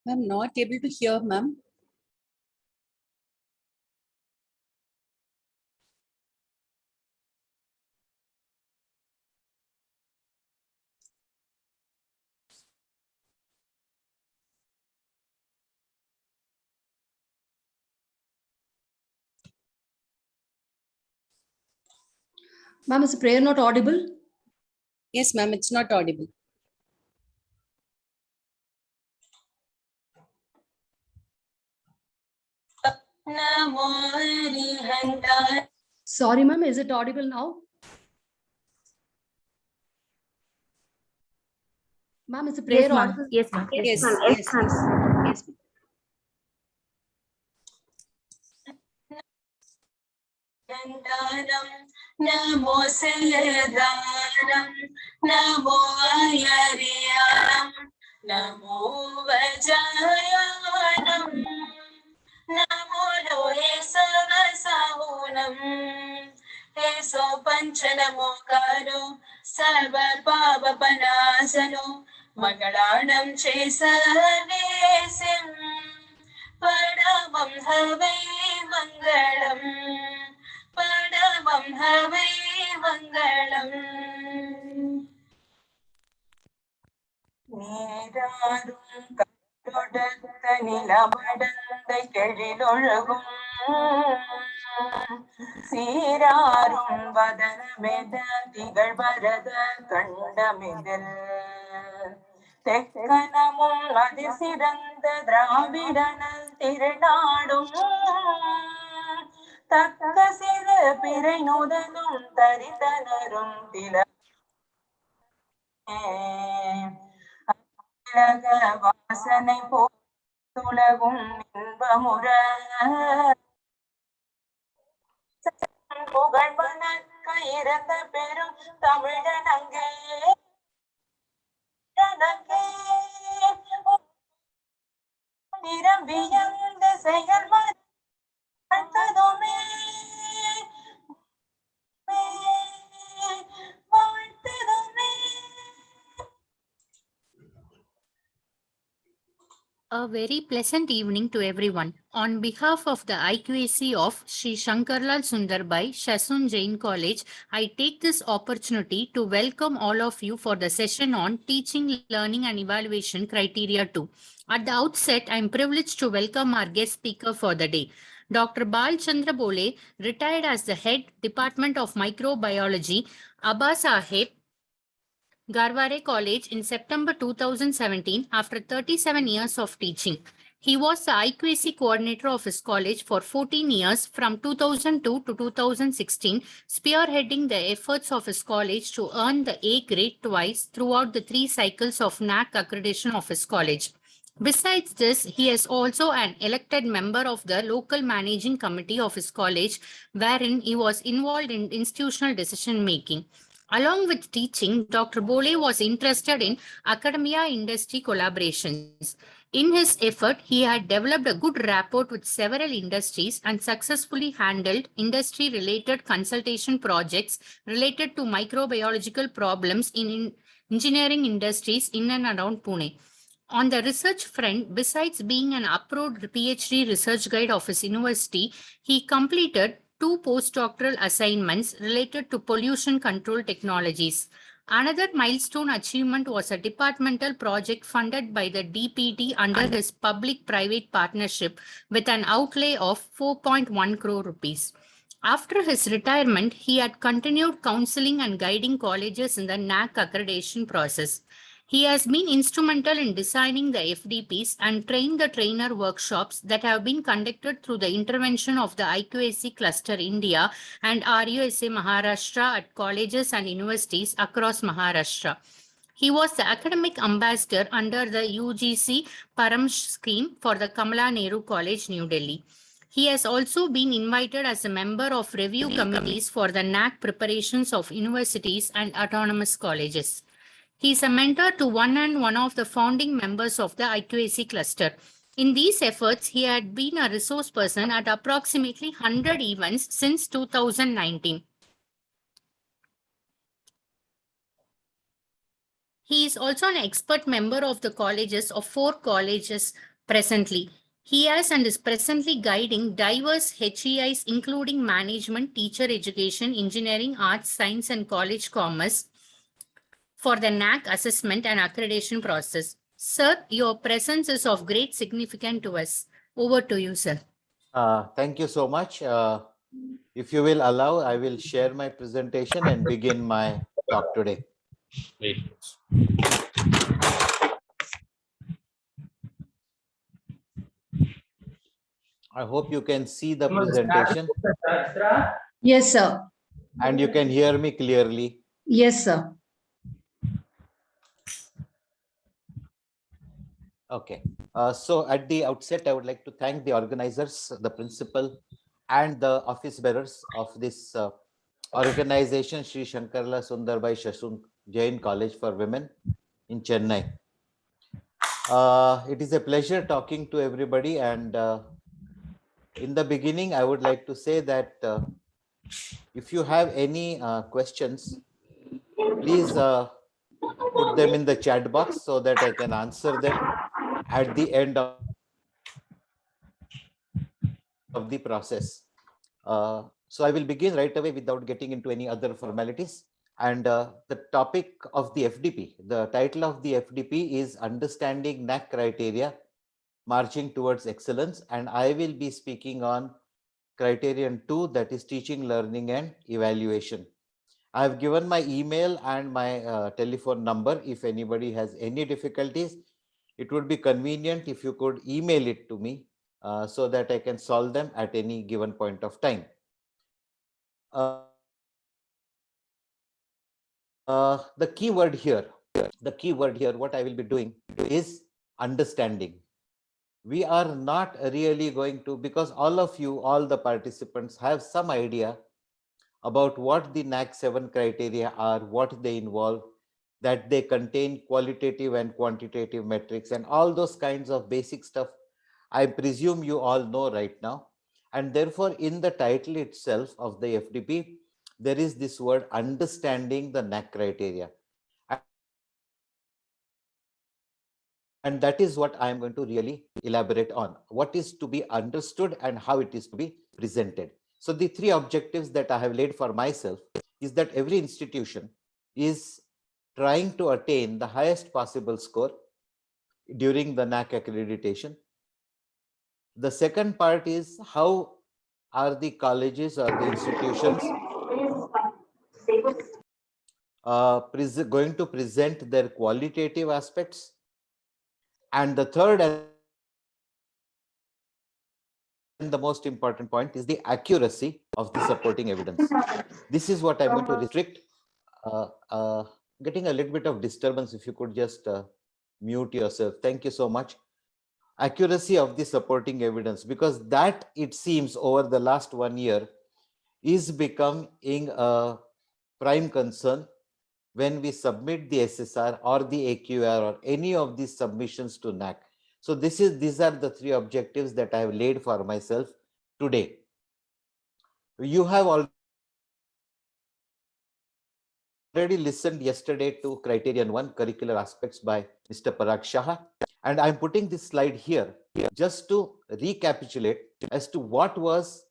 I'm not able to hear, ma'am. Ma'am, is the prayer not audible? Yes, ma'am, it's not audible. Sorry, ma'am, is it audible now? Ma'am, is the prayer Yes, ma'am. audible? Yes, ma'am. Yes, ma'am. yes, yes. Yes. Namo Seladaram, Namo Ayariyanam, Namo Vajayanam, Namo Lohe Sarasahunam, Eso Panchanamo Karo, Sarva Baba Panasano, Mangalanam Chesavesim, Paramam Have Mangalam. Padamam Have Mangalam. நீராரும் கடொடத்த நிலமடந்தை கெழிலொழுகும் சீராரும் வதனமெத திகழ்வரத கண்டமிதில் தெக்கனமும் அதிசிறந்த திராவிடனல் திருநாடும் தக்க சிறு பிறை நுதலும் தரிதனரும் தில வாசனை போலகும் இன்பமுற புகழ்வனக்க இறந்த பெரும் தமிழனங்கே நிரம்பியந்த செயல் வாழ்த்ததுமே வாழ்த்ததுமே. A very pleasant evening to everyone. On behalf of the IQAC of Sri Shankarlal Sundarbai Shasun Jain College, I take this opportunity to welcome all of you for the session on Teaching, Learning and Evaluation Criteria 2. At the outset, I am privileged to welcome our guest speaker for the day. Dr. Bal Chandra Bole, retired as the head Department of Microbiology, Abba Saheb Garware College in September 2017 after 37 years of teaching. He was the IQAC coordinator of his college for 14 years from 2002 to 2016, spearheading the efforts of his college to earn the A grade twice throughout the 3 cycles of NAC accreditation of his college. Besides this, he is also an elected member of the local managing committee of his college, wherein he was involved in institutional decision making. Along with teaching, Dr. Bole was interested in academia-industry collaborations. In his effort, he had developed a good rapport with several industries and successfully handled industry-related consultation projects related to microbiological problems in engineering industries in and around Pune. On the research front, besides being an approved PhD research guide of his university, he completed 2 postdoctoral assignments related to pollution control technologies. Another milestone achievement was a departmental project funded by the DPT under his public-private partnership with an outlay of 4.1 crore rupees. After his retirement, he had continued counseling and guiding colleges in the NAC accreditation process. He has been instrumental in designing the FDPs and trained the trainer workshops that have been conducted through the intervention of the IQAC Cluster India and RUSA Maharashtra at colleges and universities across Maharashtra. He was the academic ambassador under the UGC Param scheme for the Kamala Nehru College, New Delhi. He has also been invited as a member of review committees for the NAC preparations of universities and autonomous colleges. He is a mentor to one of the founding members of the IQAC cluster. In these efforts, he had been a resource person at approximately 100 events since 2019. He is also an expert member of the colleges of 4 colleges presently. He has and is presently guiding diverse HEIs, including management, teacher education, engineering, arts, science, and college commerce for the NAC assessment and accreditation process. Sir, your presence is of great significance to us. Over to you, sir. Thank you so much. If you will allow, I will share my presentation and begin my talk today. Wait. I hope you can see the presentation Yes, sir. and you can hear me clearly. Yes, sir. Okay. So at the outset, I would like to thank the organizers, the principal, and the office bearers of this organization, Sri Shankarlal Sundarbai Shasun Jain College for Women in Chennai. It is a pleasure talking to everybody, and in the beginning, I would like to say that if you have any questions, please put them in the chat box so that I can answer them at the end of the process. So I will begin right away without getting into any other formalities. And the topic of the FDP, the title of the FDP is Understanding NAC Criteria, Marching Towards Excellence. And I will be speaking on criterion 2, that is teaching, learning, and evaluation. I have given my email and my telephone number. If anybody has any difficulties, it would be convenient if you could email it to me so that I can solve them at any given point of time. The key word here, what I will be doing is understanding. We are not really going to, because all of you, all the participants have some idea about what the NAC 7 criteria are, what they involve, that they contain qualitative and quantitative metrics and all those kinds of basic stuff. I presume you all know right now. And therefore, in the title itself of the FDP, there is this word understanding the NAC criteria. And that is what I am going to really elaborate on. What is to be understood and how it is to be presented. So the three objectives that I have laid for myself is that every institution is trying to attain the highest possible score during the NAC accreditation. The second part is how are the colleges or the institutions going to present their qualitative aspects. And the third and the most important point is the accuracy of the supporting evidence. This is what I'm going to restrict. Getting a little bit of disturbance, if you could just mute yourself. Thank you so much. Accuracy of the supporting evidence, because that, it seems, over the last 1 year is becoming a prime concern when we submit the SSR or the AQR or any of these submissions to NAC. So these are the three objectives that I have laid for myself today. You have already listened yesterday to criterion 1, curricular aspects, by Mr. Parag Shah. And I'm putting this slide here just to recapitulate as to what was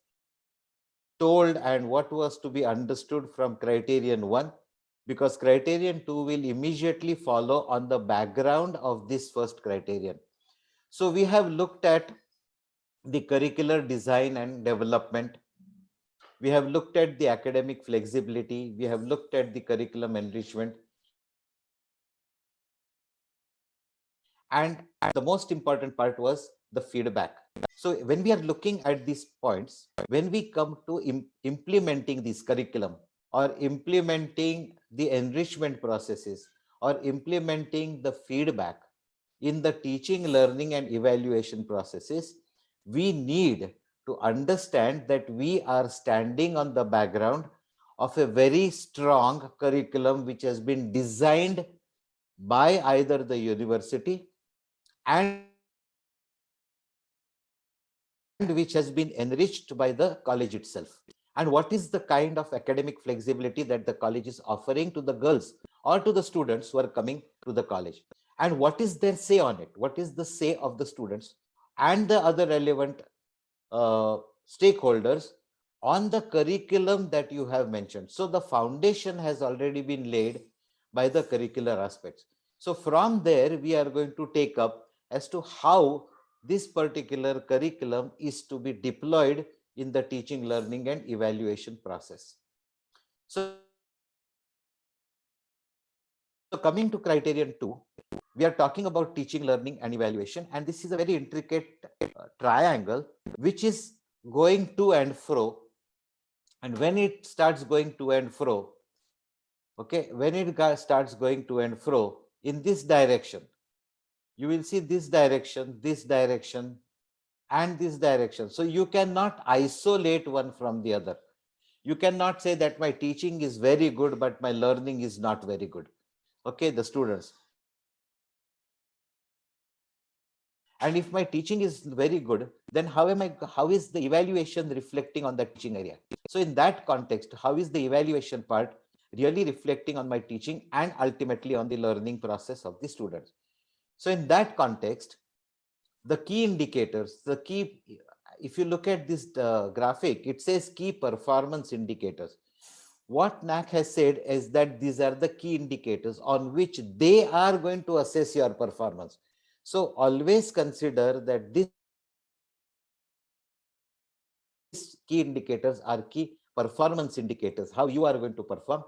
told and what was to be understood from criterion 1, because criterion 2 will immediately follow on the background of this first criterion. So we have looked at the curricular design and development. We have looked at the academic flexibility. We have looked at the curriculum enrichment. And the most important part was the feedback. So when we are looking at these points, when we come to implementing this curriculum or implementing the enrichment processes or implementing the feedback in the teaching, learning, and evaluation processes, we need to understand that we are standing on the background of a very strong curriculum which has been designed by either the university and which has been enriched by the college itself. And what is the kind of academic flexibility that the college is offering to the girls or to the students who are coming to the college? And what is their say on it? What is the say of the students and the other relevant stakeholders on the curriculum that you have mentioned. So the foundation has already been laid by the curricular aspects. So from there, we are going to take up as to how this particular curriculum is to be deployed in the teaching, learning, and evaluation process. So coming to criterion 2, we are talking about teaching, learning, and evaluation, and this is a very intricate triangle which is going to and fro. And when it starts going to and fro, okay, when it starts going to and fro in this direction, you will see this direction, and this direction. So you cannot isolate one from the other. You cannot say that my teaching is very good, but my learning is not very good. Okay, the students. And if my teaching is very good, then how is the evaluation reflecting on the teaching area? So in that context, how is the evaluation part really reflecting on my teaching and ultimately on the learning process of the students? So in that context, the key indicators, if you look at this graphic, it says key performance indicators. What NAAC has said is that these are the key indicators on which they are going to assess your performance. So always consider that these key indicators are key performance indicators, how you are going to perform.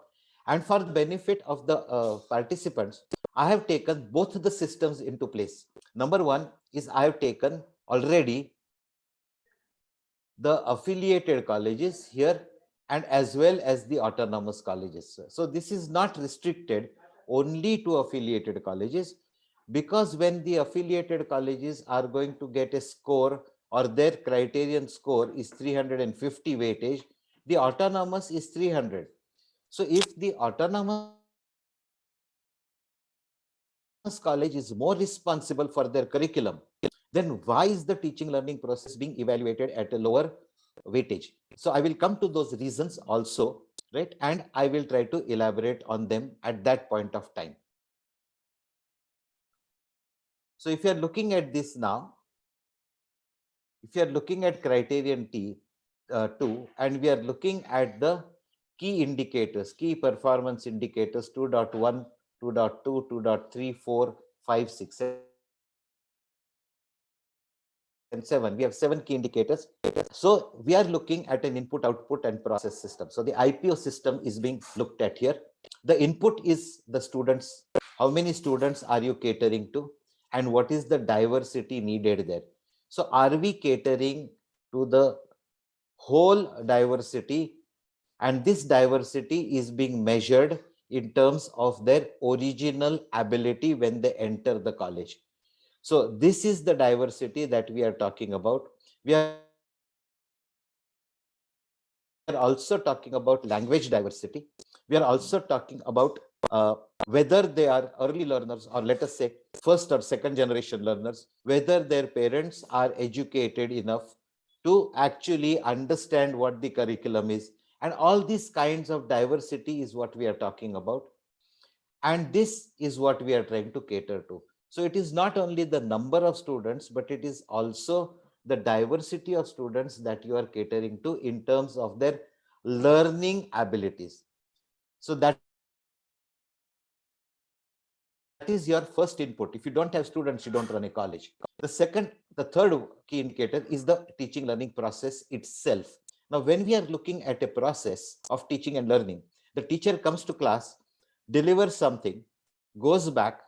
And for the benefit of the participants, I have taken both the systems into place. Number one is I have taken already the affiliated colleges here and as well as the autonomous colleges. So this is not restricted only to affiliated colleges, because when the affiliated colleges are going to get a score or their criterion score is 350 weightage, the autonomous is 300. So if the autonomous college is more responsible for their curriculum, then why is the teaching learning process being evaluated at a lower weightage? So I will come to those reasons also, right? And I will try to elaborate on them at that point of time. So if you are looking at this now, if you are looking at criterion T2, and we are looking at the key indicators, key performance indicators 2.1, 2.2, 2.3, 4, 5, 6, and 7. We have 7 key indicators. So we are looking at an input, output, and process system. So the IPO system is being looked at here. The input is the students. How many students are you catering to? And what is the diversity needed there? So are we catering to the whole diversity? And this diversity is being measured in terms of their original ability when they enter the college. So this is the diversity that we are talking about. We are also talking about language diversity. We are also talking about whether they are early learners or, let us say, first or second generation learners, whether their parents are educated enough to actually understand what the curriculum is. And all these kinds of diversity is what we are talking about. And this is what we are trying to cater to. So it is not only the number of students, but it is also the diversity of students that you are catering to in terms of their learning abilities. So that is your first input. If you don't have students, you don't run a college. The third key indicator is the teaching learning process itself. Now, when we are looking at a process of teaching and learning, the teacher comes to class, delivers something, goes back,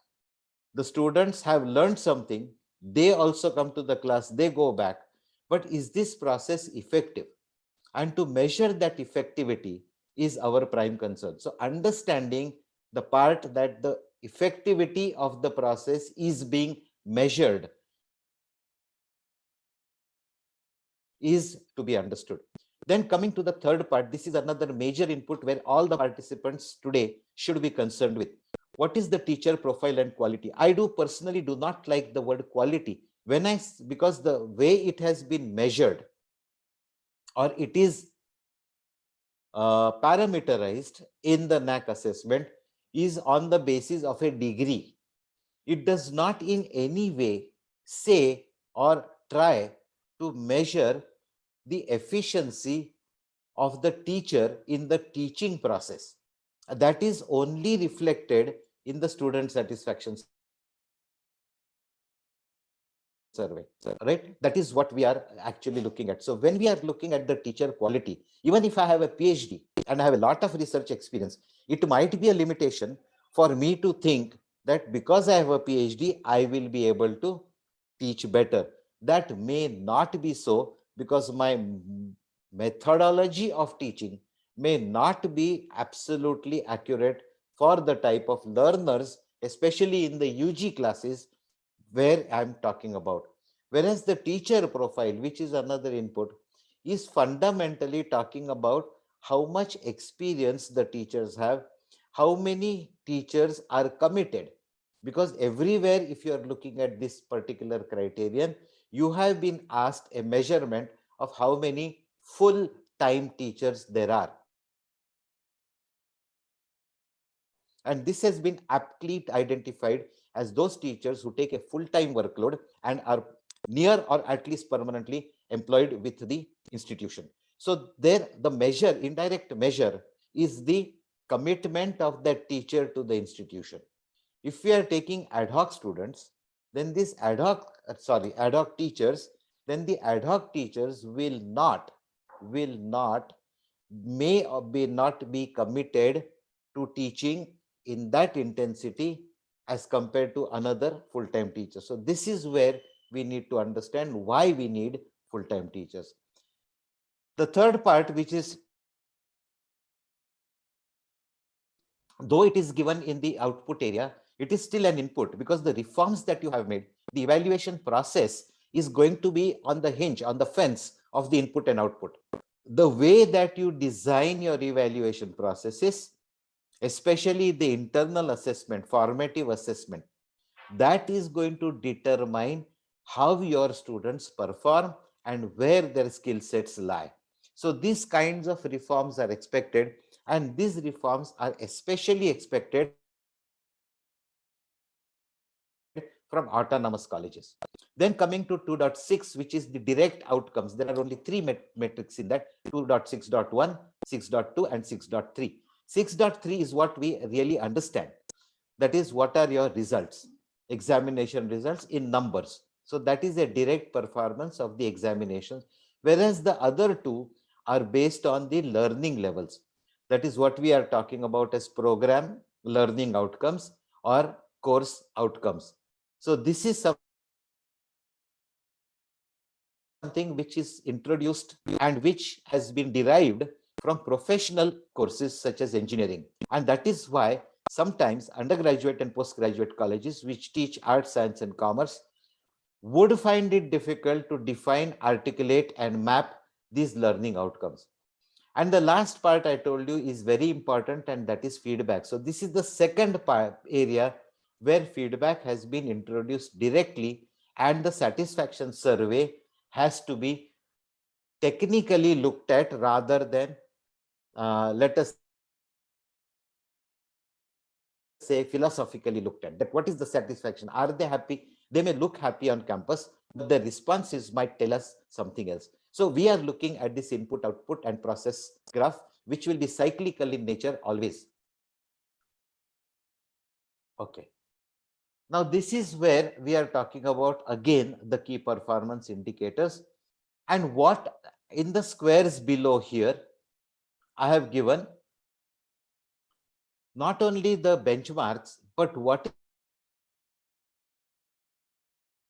the students have learned something, they also come to the class, they go back. But is this process effective? And to measure that effectivity is our prime concern. So understanding the part that the effectivity of the process is being measured is to be understood. Then coming to the third part, this is another major input where all the participants today should be concerned with. What is the teacher profile and quality? I personally do not like the word quality because the way it has been measured, or it is parameterized in the NAAC assessment, is on the basis of a degree. It does not in any way say or try to measure the efficiency of the teacher in the teaching process. That is only reflected in the student satisfaction survey, right? That is what we are actually looking at. So when we are looking at the teacher quality, even if I have a PhD and I have a lot of research experience, it might be a limitation for me to think that because I have a PhD, I will be able to teach better. That may not be so, because my methodology of teaching may not be absolutely accurate for the type of learners, especially in the UG classes where I'm talking about. Whereas the teacher profile, which is another input, is fundamentally talking about how much experience the teachers have, how many teachers are committed. Because everywhere, if you are looking at this particular criterion, you have been asked a measurement of how many full-time teachers there are. And this has been aptly identified as those teachers who take a full-time workload and are near or at least permanently employed with the institution. So there, the measure, indirect measure, is the commitment of that teacher to the institution. If we are taking ad hoc students, then this ad hoc teachers, then the ad hoc teachers may or may not be committed to teaching in that intensity as compared to another full-time teacher. So this is where we need to understand why we need full-time teachers. The third part, which is, though it is given in the output area, it is still an input, because the reforms that you have made, the evaluation process is going to be on the hinge, on the fence of the input and output. The way that you design your evaluation processes, especially the internal assessment, formative assessment, that is going to determine how your students perform and where their skill sets lie. So these kinds of reforms are expected, and these reforms are especially expected from autonomous colleges. Then coming to 2.6, which is the direct outcomes. There are only three metrics in that: 2.6.1, 6.2, and 6.3. 6.3 is what we really understand. That is, what are your results, examination results in numbers. So that is a direct performance of the examinations, whereas the other two are based on the learning levels. That is what we are talking about as program learning outcomes or course outcomes. So this is something which is introduced and which has been derived from professional courses such as engineering. And that is why sometimes undergraduate and postgraduate colleges which teach arts, science, and commerce would find it difficult to define, articulate, and map these learning outcomes. And the last part I told you is very important, and that is feedback. So this is the second area where feedback has been introduced directly, and the satisfaction survey has to be technically looked at rather than, let us say, philosophically looked at. That what is the satisfaction? Are they happy? They may look happy on campus, but the responses might tell us something else. So we are looking at this input, output, and process graph, which will be cyclical in nature always. Okay. Now this is where we are talking about, again, the key performance indicators. And what in the squares below here, I have given not only the benchmarks, but what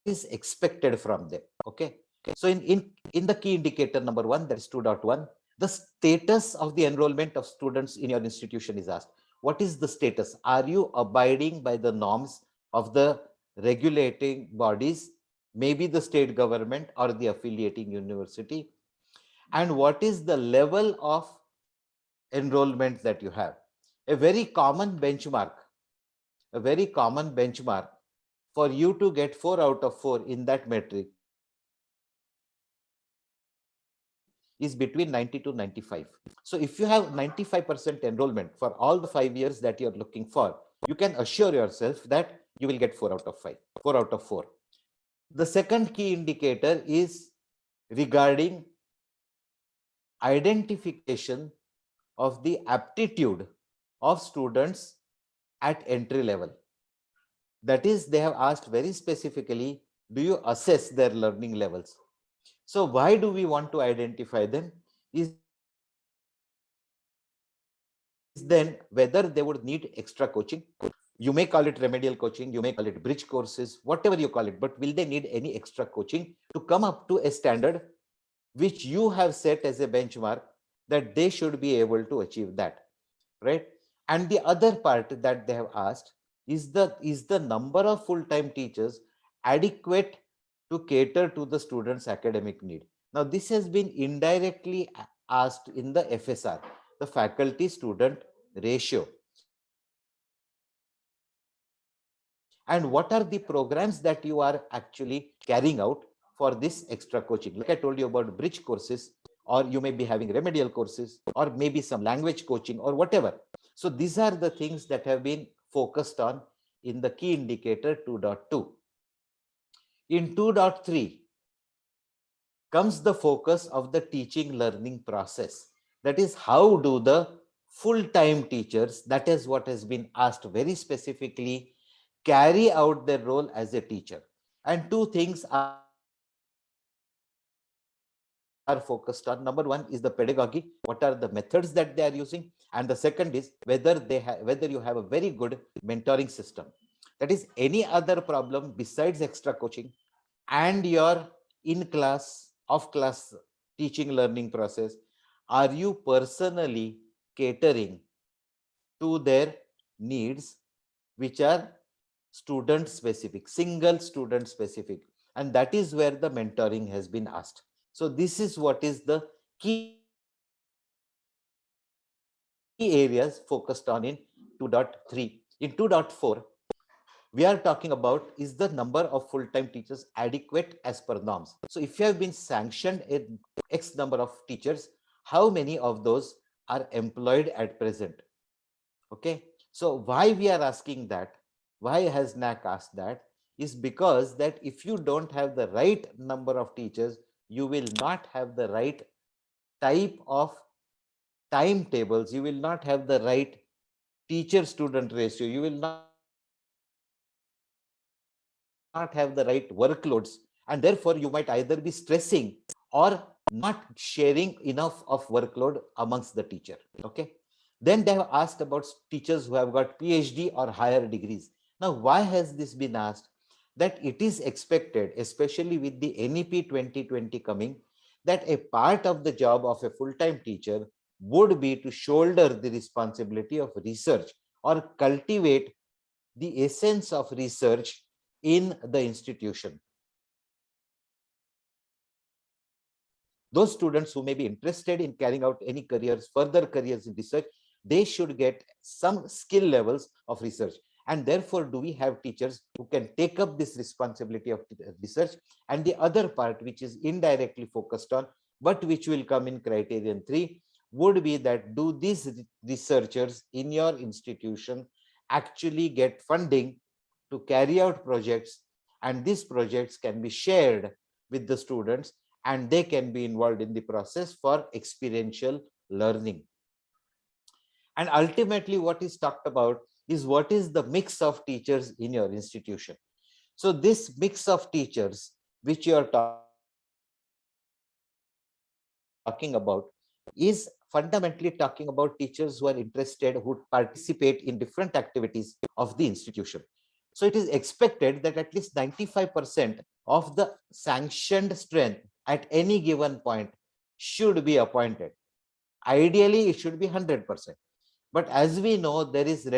is expected from them. Okay. So in the key indicator number 1, that is 2.1, the status of the enrollment of students in your institution is asked. What is the status? Are you abiding by the norms of the regulating bodies, maybe the state government or the affiliating university? And what is the level of enrollment that you have? A very common benchmark for you to get 4 out of 4 in that metric is between 90 to 95. So if you have 95% enrollment for all the 5 years that you're looking for, you can assure yourself that you will get 4 out of 5, 4 out of 4. The second key indicator is regarding identification of the aptitude of students at entry level. That is, they have asked very specifically, do you assess their learning levels? So why do we want to identify them? Is then whether they would need extra coaching. You may call it remedial coaching, you may call it bridge courses, whatever you call it, but will they need any extra coaching to come up to a standard which you have set as a benchmark that they should be able to achieve that, right? And the other part that they have asked is the number of full-time teachers adequate to cater to the students' academic need. Now, this has been indirectly asked in the FSR, the faculty student ratio. And what are the programs that you are actually carrying out for this extra coaching? Like I told you about bridge courses, or you may be having remedial courses, or maybe some language coaching or whatever. So these are the things that have been focused on in the key indicator 2.2. In 2.3 comes the focus of the teaching learning process. That is, how do the full-time teachers, that is what has been asked very specifically, carry out their role as a teacher. And two things are focused on. Number one is the pedagogy. What are the methods that they are using? And the second is whether you have a very good mentoring system. That is, any other problem besides extra coaching and your in-class, off-class teaching learning process, are you personally catering to their needs, which are student specific, single student specific? And that is where the mentoring has been asked. So this is what is the key areas focused on in 2.3. In 2.4, we are talking about, is the number of full-time teachers adequate as per norms? So if you have been sanctioned a X number of teachers, how many of those are employed at present? Okay, so why we are asking that, why has NAC asked that, is because that if you don't have the right number of teachers, you will not have the right type of timetables, you will not have the right teacher-student ratio, you will not have the right workloads, and therefore you might either be stressing or not sharing enough of workload amongst the teacher. Okay, then they have asked about teachers who have got PhD or higher degrees. Now, why has this been asked? That it is expected, especially with the NEP 2020 coming, that a part of the job of a full-time teacher would be to shoulder the responsibility of research or cultivate the essence of research in the institution. Those students who may be interested in carrying out any careers, further careers in research, they should get some skill levels of research. And therefore, do we have teachers who can take up this responsibility of research? And the other part, which is indirectly focused on, but which will come in criterion 3, would be that do these researchers in your institution actually get funding to carry out projects, and these projects can be shared with the students and they can be involved in the process for experiential learning. And ultimately, what is talked about is what is the mix of teachers in your institution. So this mix of teachers which you are talking about is fundamentally talking about teachers who are interested, who participate in different activities of the institution. So it is expected that at least 95% of the sanctioned strength at any given point should be appointed. Ideally, it should be 100%. But as we know, there is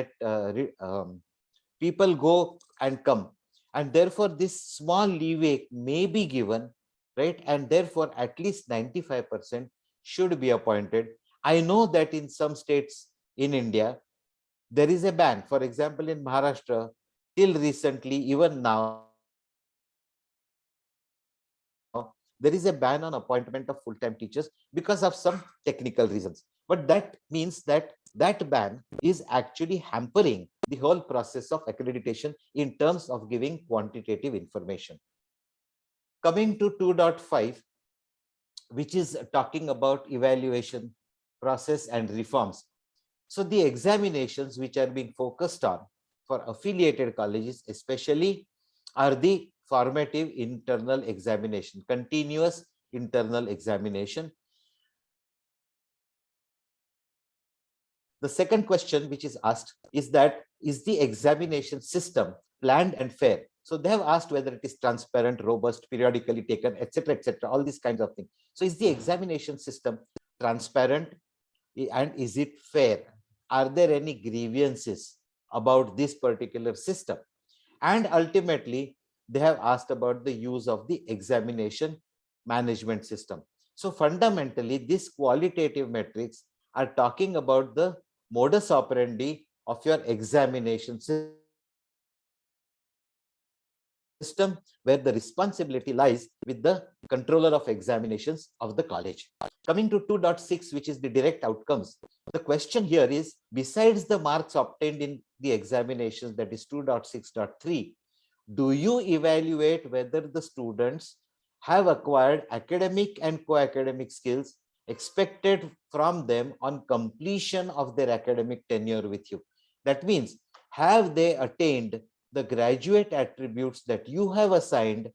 people go and come, and therefore this small leeway may be given, right? And therefore at least 95% should be appointed. I know that in some states in India, there is a ban. For example, in Maharashtra, till recently, even now, there is a ban on appointment of full-time teachers because of some technical reasons. But that means that that ban is actually hampering the whole process of accreditation in terms of giving quantitative information. coming to 2.5, which is talking about evaluation process and reforms. So the examinations which are being focused on for affiliated colleges especially are the formative internal examination, continuous internal examination. The second question which is asked is that, is the examination system planned and fair? So they have asked whether it is transparent, robust, periodically taken, etc., all these kinds of things. So is the examination system transparent and is it fair? Are there any grievances about this particular system? And ultimately, they have asked about the use of the examination management system. So fundamentally, these qualitative metrics are talking about the modus operandi of your examination system, where the responsibility lies with the controller of examinations of the college. Coming to 2.6, which is the direct outcomes. The question here is, besides the marks obtained in the examinations, that is 2.6.3, do you evaluate whether the students have acquired academic and co-academic skills expected from them on completion of their academic tenure with you? That means, have they attained the graduate attributes that you have assigned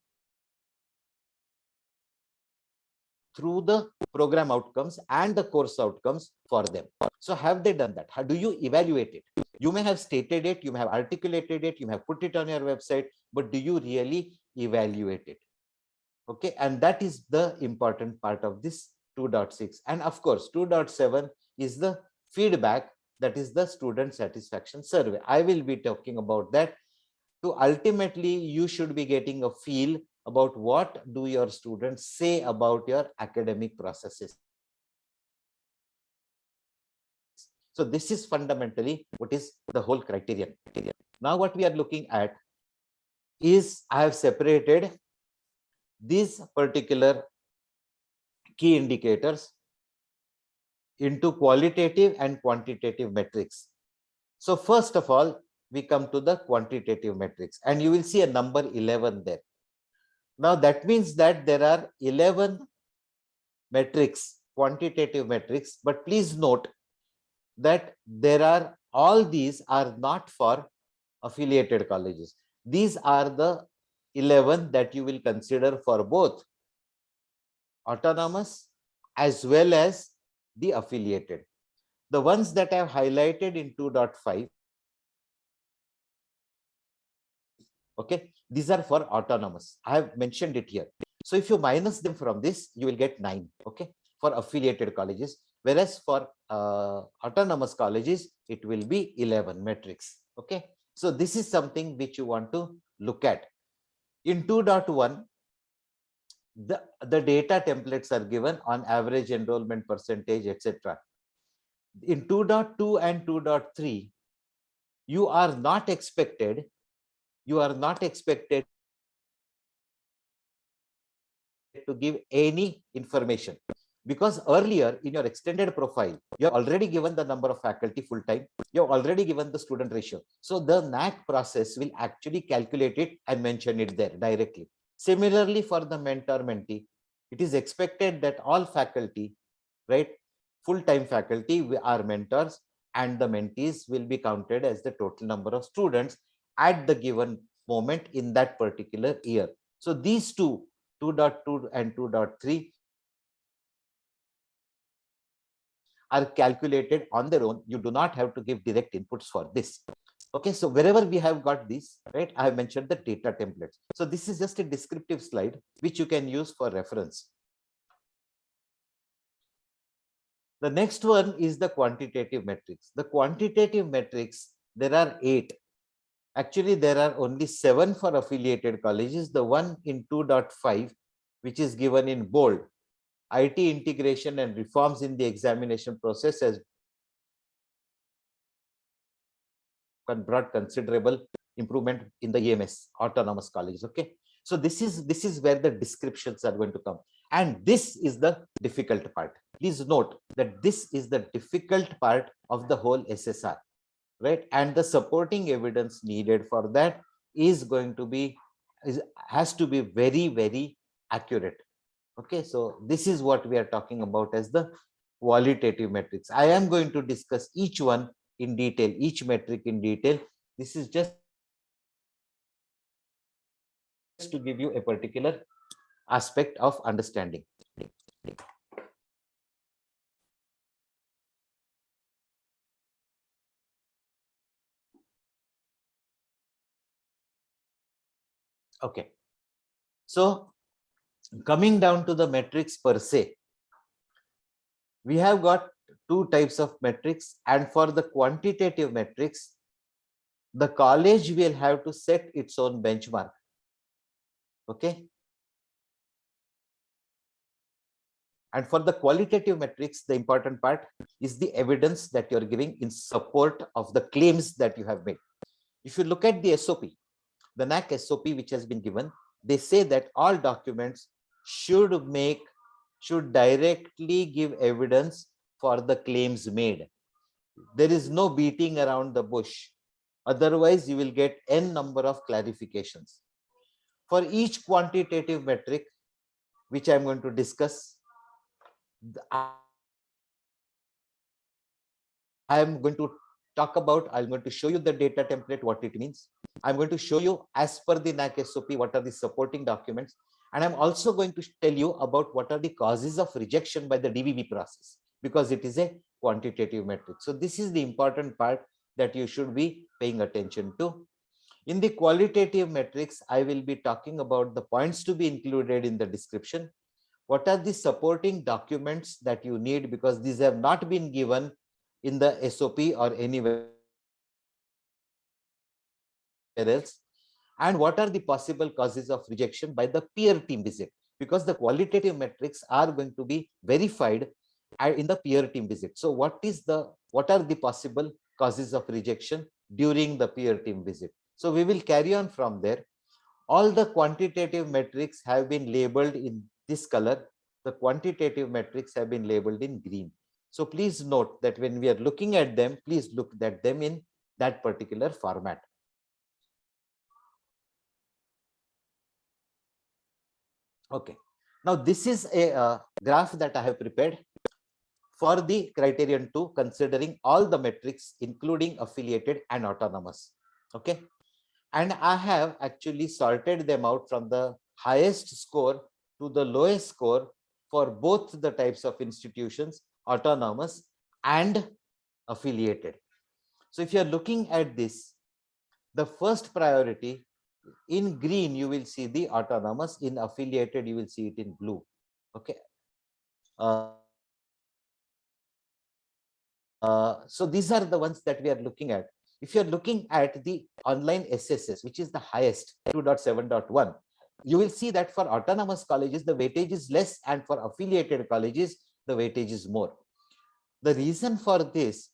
through the program outcomes and the course outcomes for them? So have they done that? How do you evaluate it? You may have stated it, you may have articulated it, you may have put it on your website, but do you really evaluate it? Okay, and that is the important part of this 2.6. And of course, 2.7 is the feedback, that is the student satisfaction survey. I will be talking about that. So ultimately, you should be getting a feel about what do your students say about your academic processes. So this is fundamentally what is the whole criterion. Now what we are looking at is, I have separated these particular key indicators into qualitative and quantitative metrics. So first of all, we come to the quantitative metrics, and you will see a number 11 there. Now that means that there are 11 metrics, quantitative metrics, but please note that all these are not for affiliated colleges. These are the 11 that you will consider for both autonomous as well as the affiliated. The ones that I have highlighted in 2.5, okay, these are for autonomous. I have mentioned it here. So if you minus them from this, you will get 9, okay, for affiliated colleges, whereas for autonomous colleges, it will be 11 metrics, okay. So this is something which you want to look at. In 2.1, the data templates are given on average enrollment percentage, etc. In 2.2 and 2.3, you are not expected to give any information, because earlier in your extended profile, you have already given the number of faculty full-time, you have already given the student ratio. So the NAAC process will actually calculate it and mention it there directly. Similarly, for the mentor-mentee, it is expected that all faculty, right, full-time faculty are mentors, and the mentees will be counted as the total number of students at the given moment in that particular year. So these two, 2.2 and 2.3, are calculated on their own. You do not have to give direct inputs for this. Okay, so wherever we have got these, right, I have mentioned the data templates. So this is just a descriptive slide which you can use for reference. The next one is the quantitative metrics. The quantitative metrics, there are 8. Actually, there are only 7 for affiliated colleges. The one in 2.5, which is given in bold, IT integration and reforms in the examination process has brought considerable improvement in the EMS, autonomous colleges. Okay, so this is where the descriptions are going to come, and this is the difficult part. Please note that this is the difficult part of the whole SSR, right? And the supporting evidence needed for that is going to be, has to be very, very accurate. Okay, so this is what we are talking about as the qualitative metrics. I am going to discuss each one in detail, each metric in detail. This is just to give you a particular aspect of understanding. Okay, so coming down to the metrics per se, we have got two types of metrics, and for the quantitative metrics, the college will have to set its own benchmark. Okay, and for the qualitative metrics, the important part is the evidence that you're giving in support of the claims that you have made. If you look at the SOP, the NAC SOP which has been given, they say that all documents should directly give evidence for the claims made. There is no beating around the bush. Otherwise, you will get n number of clarifications. For each quantitative metric, which I'm going to discuss, I am going to talk about, I'm going to show you the data template, what it means. I'm going to show you as per the NAC SOP, what are the supporting documents. And I'm also going to tell you about what are the causes of rejection by the DBB process, because it is a quantitative metric. So this is the important part that you should be paying attention to. In the qualitative metrics, I will be talking about the points to be included in the description. What are the supporting documents that you need, because these have not been given in the SOP or anywhere else, and what are the possible causes of rejection by the peer team visit, because the qualitative metrics are going to be verified in the peer team visit. So what are the possible causes of rejection during the peer team visit? So we will carry on from there. All the quantitative metrics have been labeled in this color. The quantitative metrics have been labeled in green. So please note that when we are looking at them, please look at them in that particular format. Okay, now this is a graph that I have prepared for the criterion 2, considering all the metrics, including affiliated and autonomous. Okay, and I have actually sorted them out from the highest score to the lowest score for both the types of institutions, autonomous and affiliated. So if you are looking at this, the first priority in green, you will see the autonomous. In affiliated, you will see it in blue. Okay. So these are the ones that we are looking at. If you're looking at the online SSS, which is the highest, 2.7.1, you will see that for autonomous colleges, the weightage is less, and for affiliated colleges, the weightage is more. The reason for this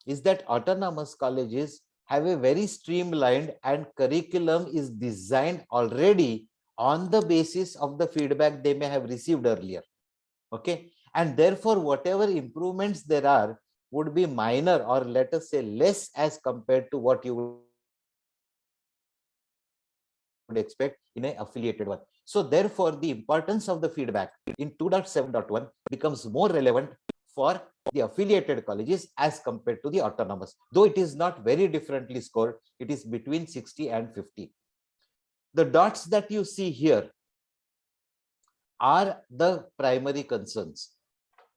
is that autonomous colleges have a very streamlined and curriculum is designed already on the basis of the feedback they may have received earlier. Okay, and therefore whatever improvements there are would be minor, or let us say less, as compared to what you would expect in an affiliated one. So therefore the importance of the feedback in 2.7.1 becomes more relevant for the affiliated colleges as compared to the autonomous, though it is not very differently scored. It is between 60 and 50. The dots that you see here are the primary concerns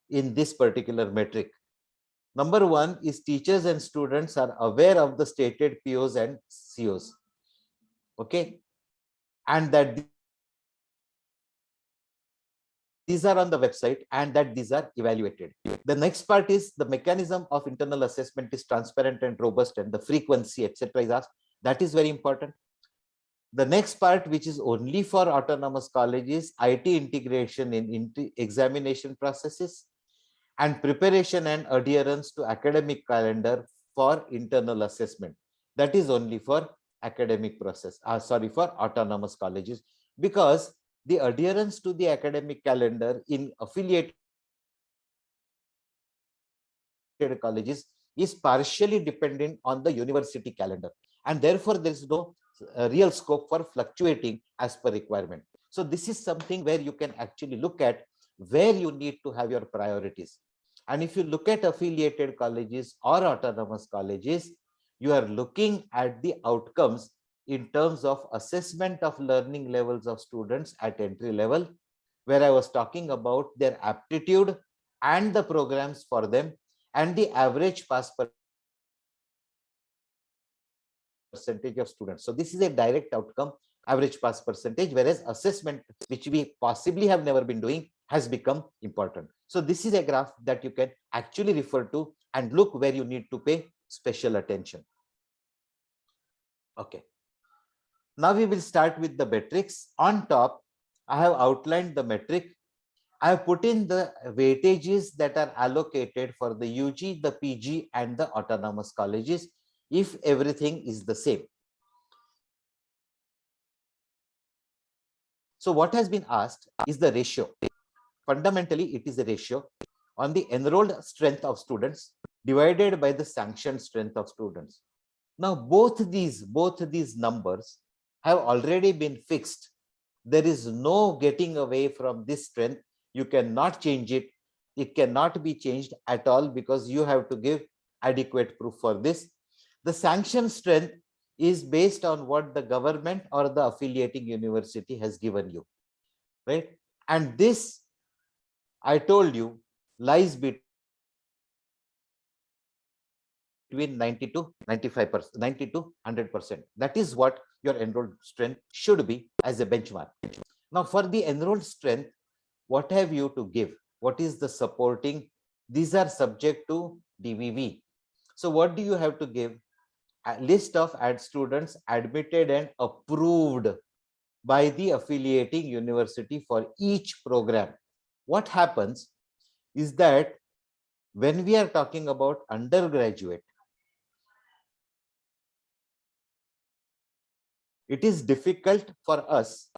in this particular metric. Number one is teachers and students are aware of the stated POs and COs. Okay, and that these are on the website and that these are evaluated. The next part is the mechanism of internal assessment is transparent and robust, and the frequency, etc. is asked. That is very important. The next part, which is only for autonomous colleges, IT integration in examination processes and preparation and adherence to academic calendar for internal assessment. That is only for academic process, for autonomous colleges, because the adherence to the academic calendar in affiliated colleges is partially dependent on the university calendar, and therefore there is no real scope for fluctuating as per requirement. So this is something where you can actually look at where you need to have your priorities. And if you look at affiliated colleges or autonomous colleges, you are looking at the outcomes in terms of assessment of learning levels of students at entry level, where I was talking about their aptitude and the programs for them and the average pass percentage of students. So this is a direct outcome, average pass percentage, whereas assessment, which we possibly have never been doing, has become important. So this is a graph that you can actually refer to and look where you need to pay special attention. Okay. Now we will start with the metrics. On top, I have outlined the metric. I have put in the weightages that are allocated for the UG, the PG, and the autonomous colleges if everything is the same. So what has been asked is the ratio. Fundamentally, it is a ratio on the enrolled strength of students divided by the sanctioned strength of students. Now, both these numbers have already been fixed. There is no getting away from this strength. You cannot change it. It cannot be changed at all because you have to give adequate proof for this. The sanction strength is based on what the government or the affiliating university has given you, right? And this, I told you, lies between 90 to 95%, 90 to 100%. That is what your enrolled strength should be as a benchmark. Now, for the enrolled strength, what have you to give? What is the supporting? These are subject to DVV. So what do you have to give? A list of students admitted and approved by the affiliating university for each program. What happens is that when we are talking about undergraduate, it is difficult for us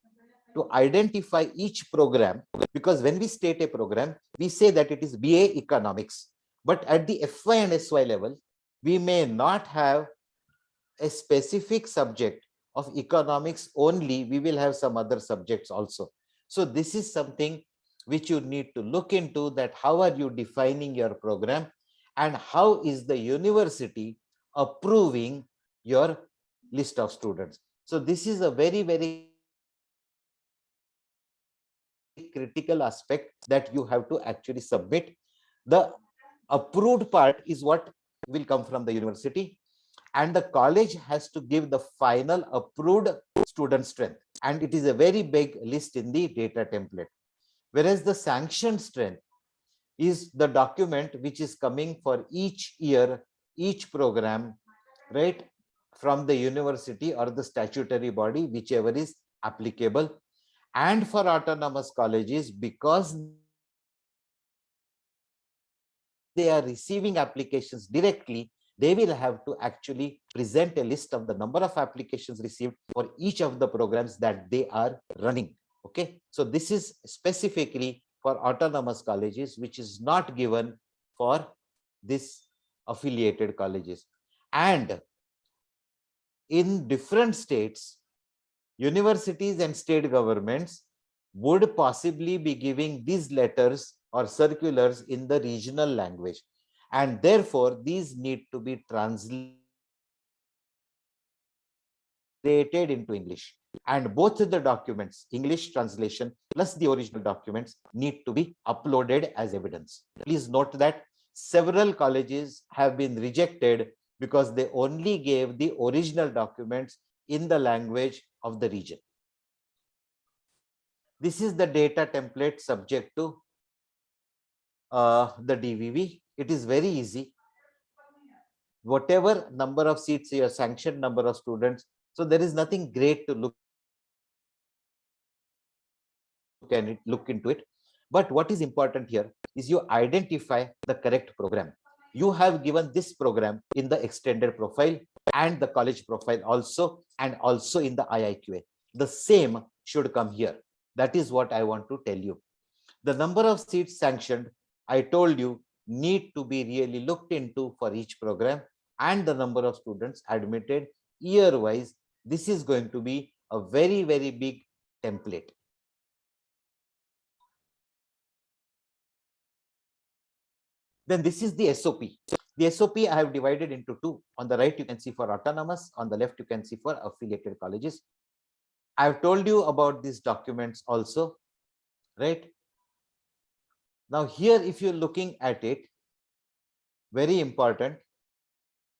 to identify each program, because when we state a program, we say that it is BA Economics. But at the FY and SY level, we may not have a specific subject of economics only. We will have some other subjects also. So this is something which you need to look into, that how are you defining your program and how is the university approving your list of students. So this is a very, very critical aspect that you have to actually submit. The approved part is what will come from the university, and the college has to give the final approved student strength, and it is a very big list in the data template. Whereas the sanctioned strength is the document which is coming for each year, each program, right, from the university or the statutory body, whichever is applicable. And for autonomous colleges, because they are receiving applications directly, they will have to actually present a list of the number of applications received for each of the programs that they are running. Okay, so this is specifically for autonomous colleges, which is not given for this affiliated colleges. And in different states, universities and state governments would possibly be giving these letters or circulars in the regional language, and therefore these need to be translated into English, and both the documents, English translation plus the original documents, need to be uploaded as evidence. Please note that several colleges have been rejected because they only gave the original documents in the language of the region. This is the data template subject to the DVV. It is very easy. Whatever number of seats, your sanctioned number of students. So there is nothing great to look into it. But what is important here is you identify the correct program. You have given this program in the extended profile and the college profile also, and also in the IIQA. The same should come here. That is what I want to tell you. The number of seats sanctioned, I told you, need to be really looked into for each program, and the number of students admitted year-wise. This is going to be a very, very big template. Then this is the SOP. The SOP I have divided into two. On the right, you can see for autonomous. On the left, you can see for affiliated colleges. I have told you about these documents also, right? Now here, if you're looking at it, very important,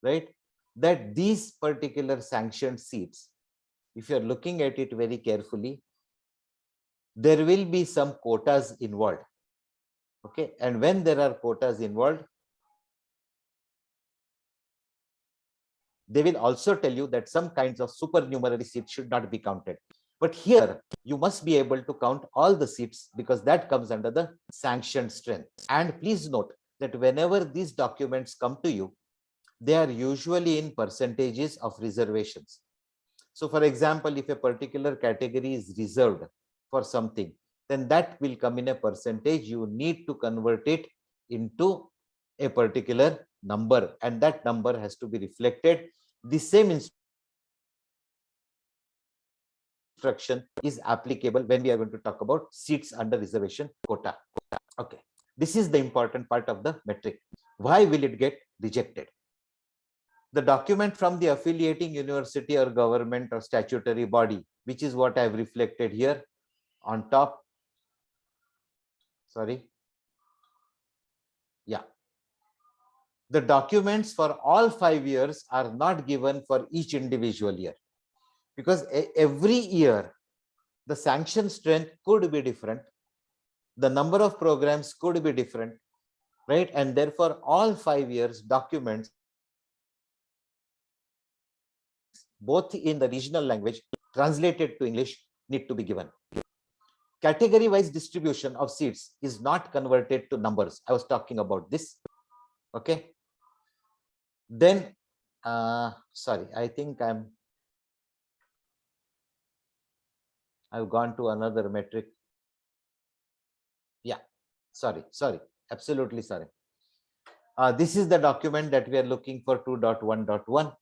right? That these particular sanctioned seats, if you're looking at it very carefully, there will be some quotas involved. Okay, and when there are quotas involved, they will also tell you that some kinds of supernumerary seats should not be counted. But here, you must be able to count all the seats because that comes under the sanctioned strength. And please note that whenever these documents come to you, they are usually in percentages of reservations. So for example, if a particular category is reserved for something, then that will come in a percentage. You need to convert it into a particular number, and that number has to be reflected. The same instruction is applicable when we are going to talk about seats under reservation quota. Okay, this is the important part of the metric. Why will it get rejected? The document from the affiliating university or government or statutory body, which is what I have reflected here on top. Sorry. Yeah. The documents for all 5 years are not given for each individual year, because every year the sanction strength could be different. The number of programs could be different, right? And therefore, all 5 years documents, both in the regional language translated to English, need to be given. Category wise distribution of seats is not converted to numbers. I was talking about this. Okay. Then, sorry, I think I've gone to another metric. Yeah, sorry, absolutely sorry. This is the document that we are looking for 2.1.1.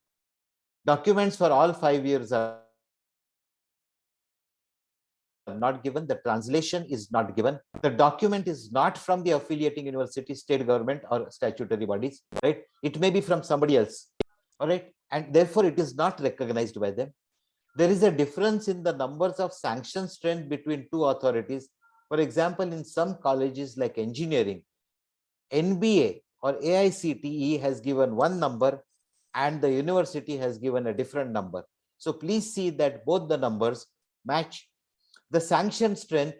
Documents for all 5 years are not given. The translation is not given. The document is not from the affiliating university, state government, or statutory bodies, right? It may be from somebody else, all right? And therefore, it is not recognized by them. There is a difference in the numbers of sanction strength between two authorities. For example, in some colleges like engineering, NBA or AICTE has given one number and the university has given a different number. So please see that both the numbers match. The sanction strength,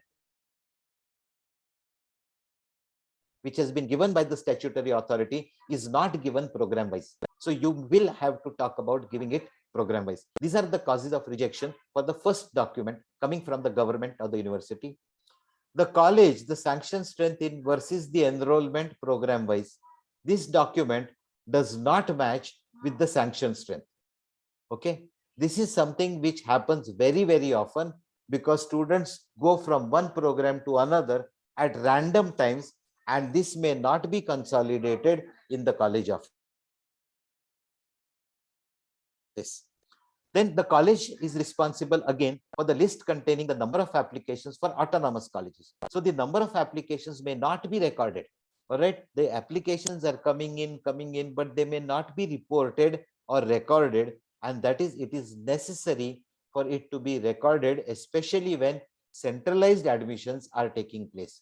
which has been given by the statutory authority, is not given program wise. So you will have to talk about giving it program wise. These are the causes of rejection for the first document coming from the government or the university. The college, the sanction strength in versus the enrollment program wise. This document does not match with the sanction strength. Okay, this is something which happens very, very often because students go from one program to another at random times, and this may not be consolidated in the college office. Then the college is responsible again for the list containing the number of applications for autonomous colleges. So the number of applications may not be recorded. All right, the applications are coming in, but they may not be reported or recorded, and that is, it is necessary for it to be recorded, especially when centralized admissions are taking place.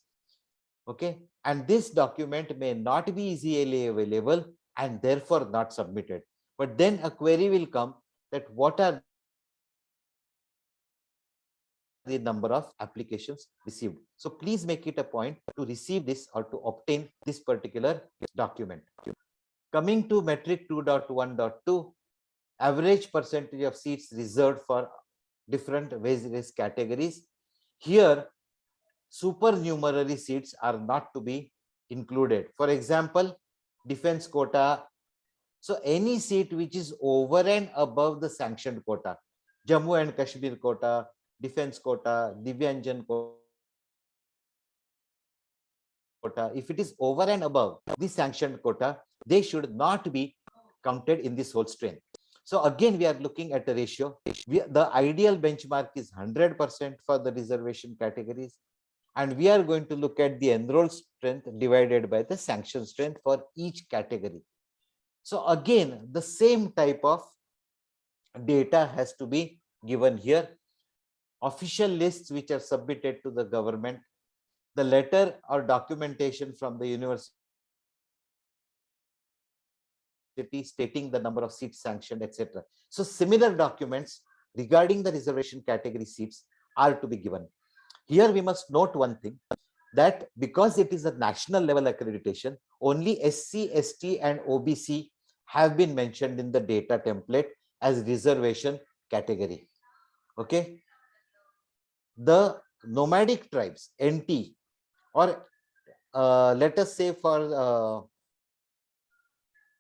Okay, and this document may not be easily available and therefore not submitted. But then a query will come that what are the number of applications received. So please make it a point to receive this or to obtain this particular document. Coming to metric 2.1.2, average percentage of seats reserved for different various categories. Here, supernumerary seats are not to be included. For example, defense quota. So any seat which is over and above the sanctioned quota, Jammu and Kashmir quota, defense quota, Divyanjan quota, if it is over and above the sanctioned quota, they should not be counted in this whole strength. So again, we are looking at a ratio. The ideal benchmark is 100% for the reservation categories. And we are going to look at the enrolled strength divided by the sanction strength for each category. So again, the same type of data has to be given here. Official lists which are submitted to the government, the letter or documentation from the university stating the number of seats sanctioned, etc. So similar documents regarding the reservation category seats are to be given. Here we must note one thing, that because it is a national level accreditation, only SC, ST and OBC have been mentioned in the data template as reservation category. Okay. The nomadic tribes, NT, or let us say for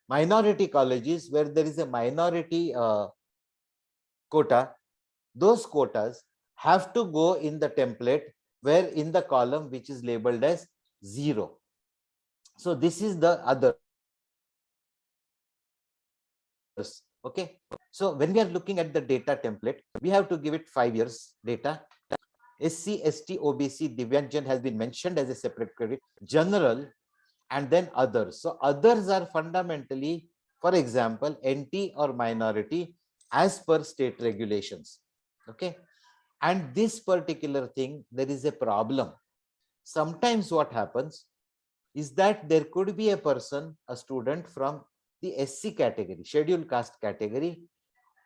minority colleges where there is a minority quota, those quotas have to go in the template where in the column which is labeled as 0. So this is the others. Okay. So when we are looking at the data template, we have to give it 5 years data. SC, ST, OBC, Divyanjan has been mentioned as a separate credit, general, and then others. So others are fundamentally, for example, NT or minority as per state regulations. Okay. And this particular thing, there is a problem. Sometimes what happens is that there could be a person, a student from the SC category, scheduled caste category,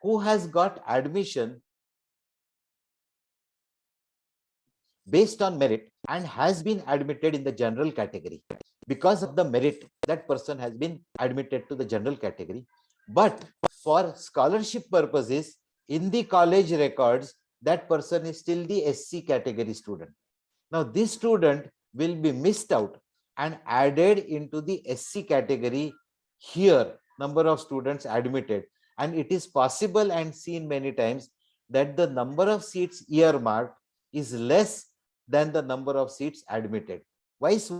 who has got admission based on merit and has been admitted in the general category. Because of the merit, that person has been admitted to the general category. But for scholarship purposes, in the college records, that person is still the SC category student. Now, this student will be missed out and added into the SC category here, number of students admitted. And it is possible and seen many times that the number of seats earmarked is less than the number of seats admitted. Vice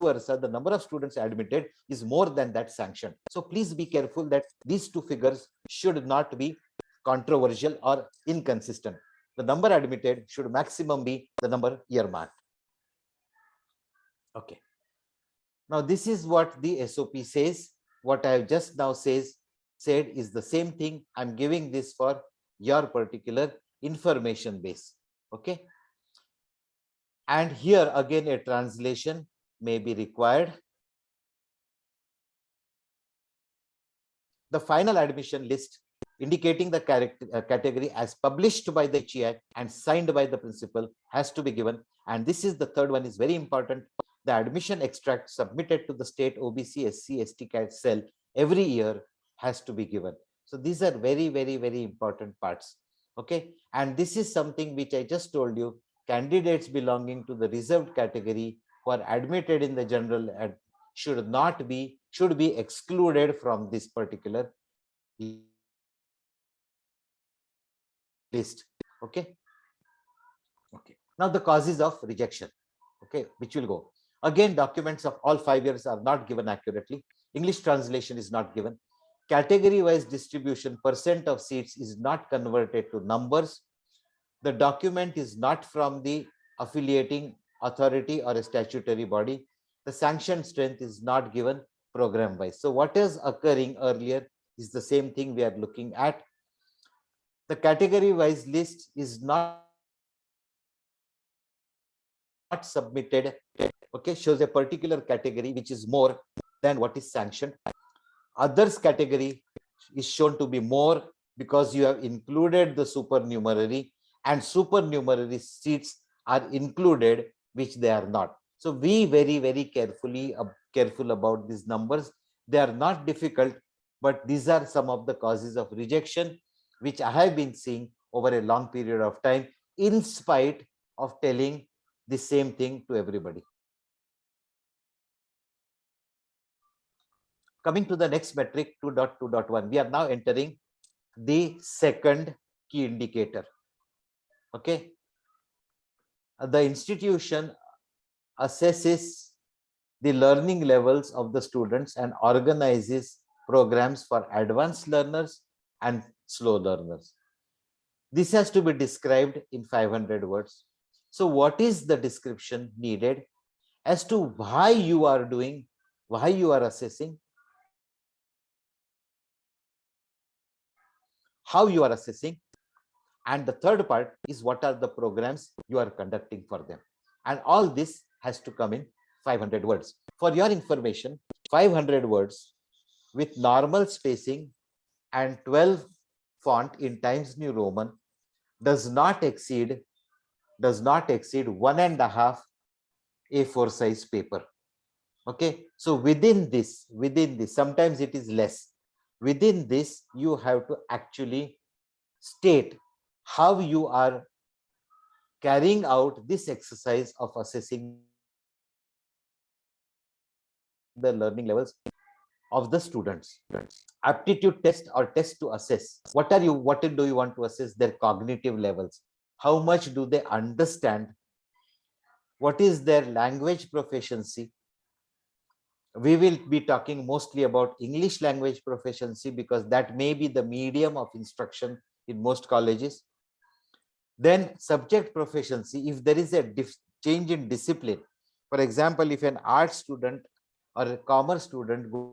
versa, the number of students admitted is more than that sanctioned. So please be careful that these two figures should not be controversial or inconsistent. The number admitted should maximum be the number earmarked. Okay. Now this is what the SOP says. What I have just now said is the same thing. I'm giving this for your particular information base. Okay. And here again a translation may be required. The final admission list indicating the category as published by the HEI and signed by the principal has to be given. And this is the third one, is very important. The admission extract submitted to the state OBC, SC, ST cell every year has to be given. So these are very, very, very important parts. Okay. And this is something which I just told you, candidates belonging to the reserved category who are admitted in the general should be excluded from this particular list. Okay. Okay. Now the causes of rejection. Okay, which will go. Again, documents of all 5 years are not given accurately. English translation is not given. Category-wise distribution, percent of seats is not converted to numbers. The document is not from the affiliating authority or a statutory body. The sanction strength is not given program-wise. So what is occurring earlier is the same thing we are looking at. The category-wise list is not submitted. Okay, shows a particular category which is more than what is sanctioned. Others category is shown to be more because you have included the supernumerary, and supernumerary seats are included which they are not. So be very, very careful about these numbers. They are not difficult, but these are some of the causes of rejection which I have been seeing over a long period of time, in spite of telling the same thing to everybody. Coming to the next metric, 2.2.1, we are now entering the second key indicator. Okay. The institution assesses the learning levels of the students and organizes programs for advanced learners and slow learners. This has to be described in 500 words. So what is the description needed as to why you are doing, why you are assessing, how you are assessing, and the third part is what are the programs you are conducting for them. And all this has to come in 500 words. For your information, 500 words with normal spacing and 12 font in Times New Roman does not exceed 1.5 A4 size paper. Okay, so within this, sometimes it is less. Within this, you have to actually state how you are carrying out this exercise of assessing the learning levels of the students. Aptitude test or test to assess. What do you want to assess? Their cognitive levels. How much do they understand? What is their language proficiency? We will be talking mostly about English language proficiency because that may be the medium of instruction in most colleges. Then subject proficiency, if there is a change in discipline. For example, if an art student or a commerce student goes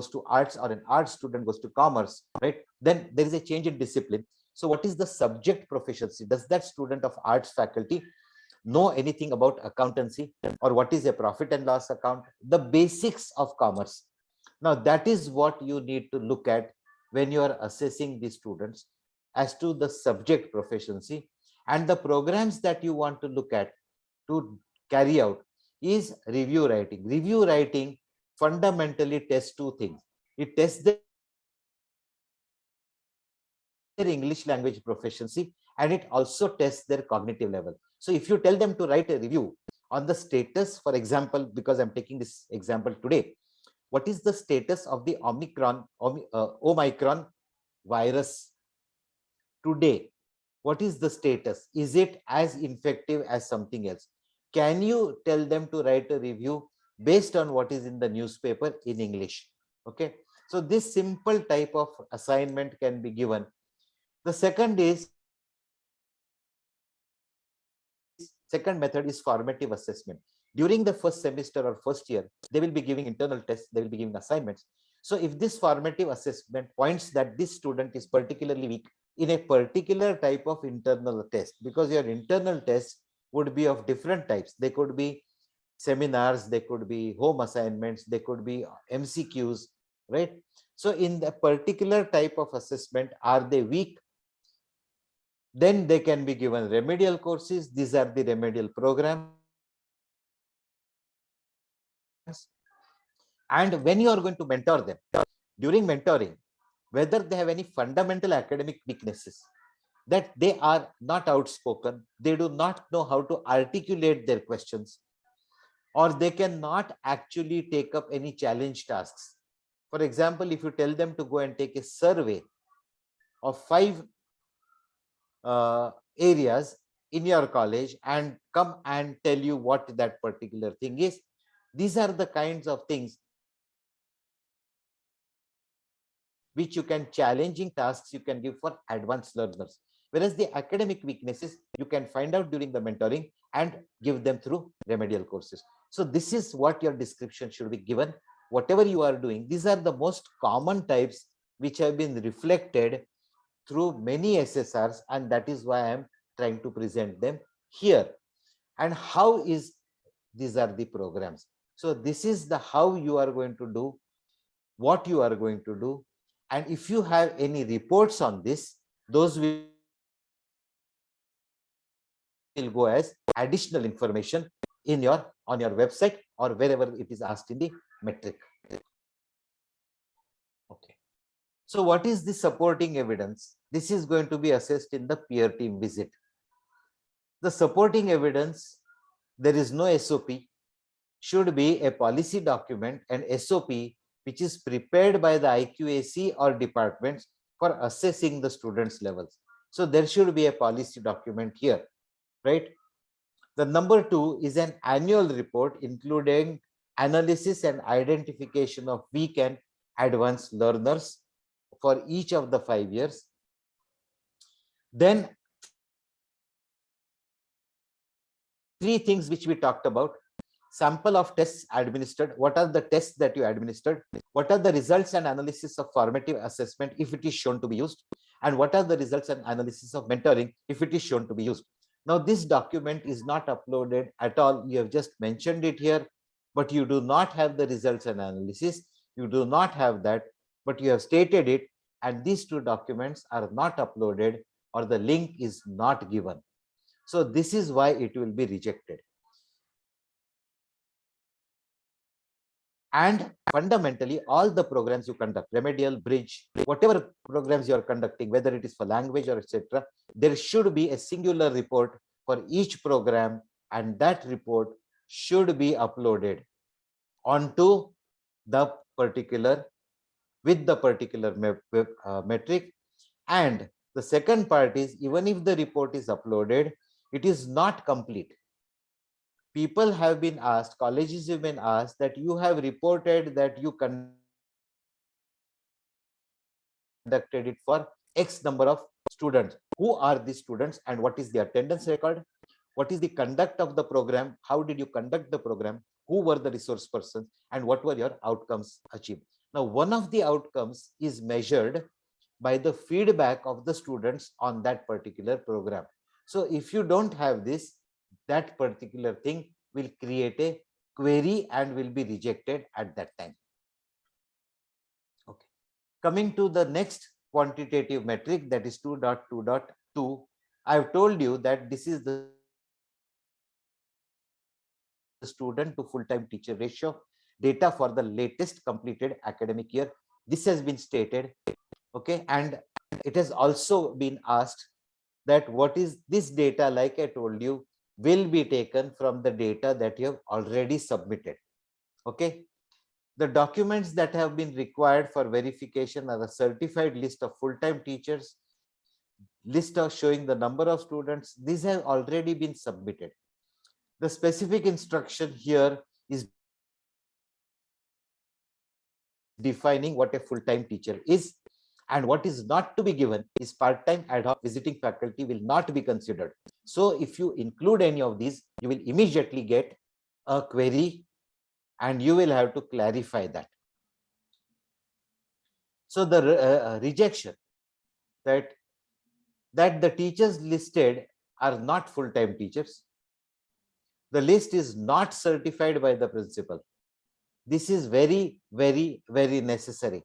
to arts or an art student goes to commerce, right? Then there is a change in discipline. So what is the subject proficiency? Does that student of arts faculty know anything about accountancy or what is a profit and loss account? The basics of commerce. Now that is what you need to look at when you are assessing the students as to the subject proficiency, and the programs that you want to look at to carry out is review writing. Review writing fundamentally tests two things. It tests their English language proficiency and it also tests their cognitive level. So if you tell them to write a review on the status, for example, because I'm taking this example today, what is the status of the Omicron virus today? What is the status? Is it as effective as something else? Can you tell them to write a review based on what is in the newspaper in English? Okay, so this simple type of assignment can be given. The second method is formative assessment. During the first semester or first year, they will be giving internal tests, they will be giving assignments. So if this formative assessment points that this student is particularly weak in a particular type of internal test, because your internal tests would be of different types. They could be seminars, they could be home assignments, they could be MCQs, right? So in the particular type of assessment, are they weak? Then they can be given remedial courses. These are the remedial programs. And when you are going to mentor them, during mentoring, whether they have any fundamental academic weaknesses, that they are not outspoken, they do not know how to articulate their questions, or they cannot actually take up any challenge tasks. For example, if you tell them to go and take a survey of 5 areas in your college and come and tell you what that particular thing is, these are the kinds of things which you can, challenging tasks you can give for advanced learners. Whereas the academic weaknesses you can find out during the mentoring and give them through remedial courses. So this is what your description should be given. Whatever you are doing, these are the most common types which have been reflected through many SSRs, and that is why I am trying to present them here. And how is, these are the programs. So this is the how you are going to do, what you are going to do, and if you have any reports on this, those will go as additional information in your, on your website or wherever it is asked in the metric. Okay. So what is the supporting evidence? This is going to be assessed in the peer team visit. The supporting evidence, there is no SOP, should be a policy document, an SOP which is prepared by the IQAC or departments for assessing the students' levels. So there should be a policy document here, right? The number 2 is an annual report including analysis and identification of weak and advanced learners. for each of the 5 years. Then 3 things which we talked about: sample of tests administered. What are the tests that you administered? What are the results and analysis of formative assessment if it is shown to be used? And what are the results and analysis of mentoring if it is shown to be used? Now, this document is not uploaded at all. You have just mentioned it here, but you do not have the results and analysis. You do not have that, but you have stated it, and these 2 documents are not uploaded, or the link is not given. So this is why it will be rejected. And fundamentally, all the programs you conduct, remedial, bridge, whatever programs you are conducting, whether it is for language or etc., there should be a singular report for each program, and that report should be uploaded onto the particular, with the particular metric. And the second part is, even if the report is uploaded, it is not complete. People have been asked, colleges have been asked, that you have reported that you conducted it for X number of students. Who are these students and what is the attendance record? What is the conduct of the program? How did you conduct the program? Who were the resource persons and what were your outcomes achieved? Now, one of the outcomes is measured by the feedback of the students on that particular program. So if you don't have this, that particular thing will create a query and will be rejected at that time. Okay. Coming to the next quantitative metric, that is 2.2.2. I have told you that this is the student to full-time teacher ratio data for the latest completed academic year. This has been stated. Okay. And it has also been asked that what is this data, like I told you, will be taken from the data that you have already submitted. Okay. The documents that have been required for verification are a certified list of full-time teachers, list of showing the number of students. These have already been submitted. The specific instruction here is defining what a full-time teacher is, and what is not to be given is part-time, ad hoc, visiting faculty will not be considered. So if you include any of these, you will immediately get a query and you will have to clarify that. So the rejection that the teachers listed are not full-time teachers. The list is not certified by the principal. This is very, very, very necessary.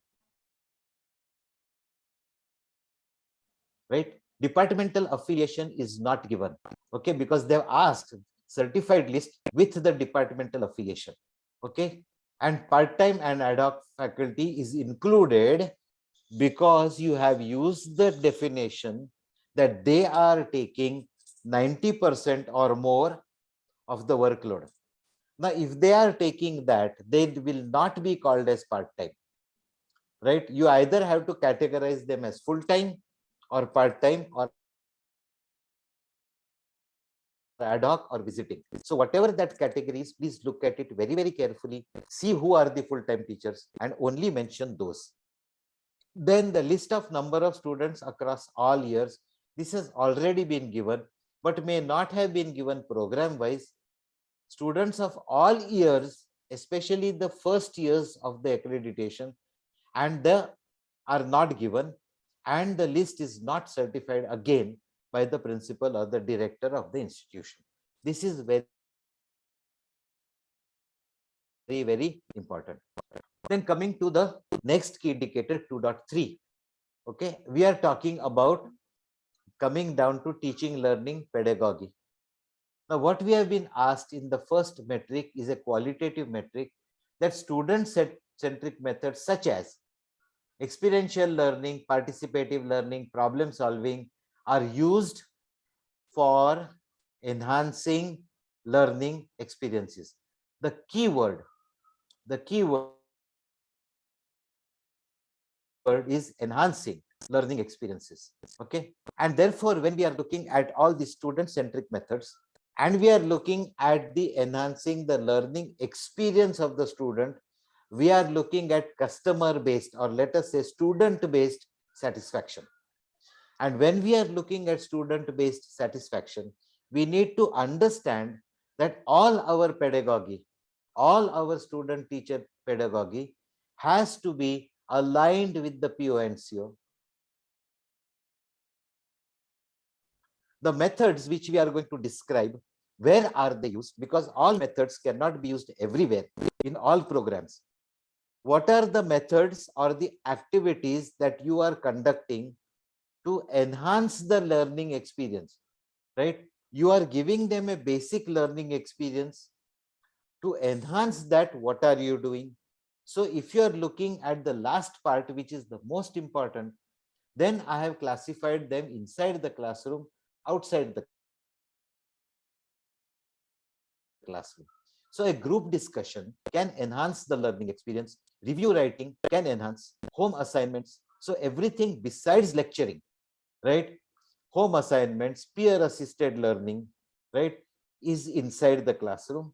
Right? Departmental affiliation is not given. Okay, because they've asked certified list with the departmental affiliation. Okay, and part-time and ad hoc faculty is included because you have used the definition that they are taking 90% or more of the workload. Now, if they are taking that, they will not be called as part-time. Right? You either have to categorize them as full-time or part-time or ad hoc or visiting. So whatever that category is, please look at it very, very carefully. See who are the full-time teachers and only mention those. Then the list of number of students across all years, this has already been given, but may not have been given program-wise. Students of all years, especially the first years of the accreditation, and are not given, and the list is not certified again by the principal or the director of the institution. This is very, very, very important. Then coming to the next key indicator, 2.3. Okay, we are talking about coming down to teaching, learning, pedagogy. Now, what we have been asked in the first metric is a qualitative metric, that student-centric methods such as experiential learning, participative learning, problem solving are used for enhancing learning experiences. The key word is enhancing learning experiences. Okay, and therefore when we are looking at all the student-centric methods and we are looking at the enhancing the learning experience of the student, we are looking at customer-based, or let us say student-based satisfaction. And when we are looking at student-based satisfaction, we need to understand that all our pedagogy, all our student-teacher pedagogy has to be aligned with the PO and CO. The methods which we are going to describe, where are they used? Because all methods cannot be used everywhere in all programs. What are the methods or the activities that you are conducting to enhance the learning experience, right? You are giving them a basic learning experience. To enhance that, what are you doing? So if you are looking at the last part, which is the most important, then I have classified them inside the classroom, outside the classroom. So a group discussion can enhance the learning experience. Review writing can enhance. Home assignments. So everything besides lecturing, right? Home assignments, peer assisted learning, right, is inside the classroom.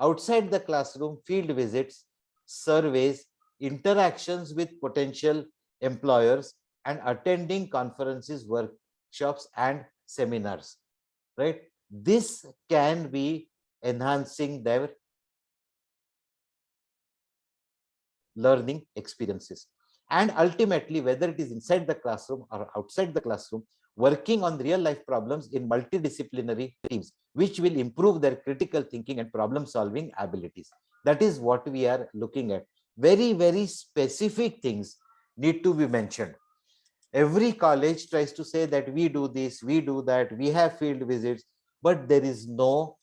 Outside the classroom, field visits, surveys, interactions with potential employers, and attending conferences, workshops, and seminars, right? This can be enhancing their learning experiences. And ultimately, whether it is inside the classroom or outside the classroom, working on real life problems in multidisciplinary teams, which will improve their critical thinking and problem solving abilities. That is what we are looking at. Very, very specific things need to be mentioned. Every college tries to say that we do this, we do that, we have field visits, but there is no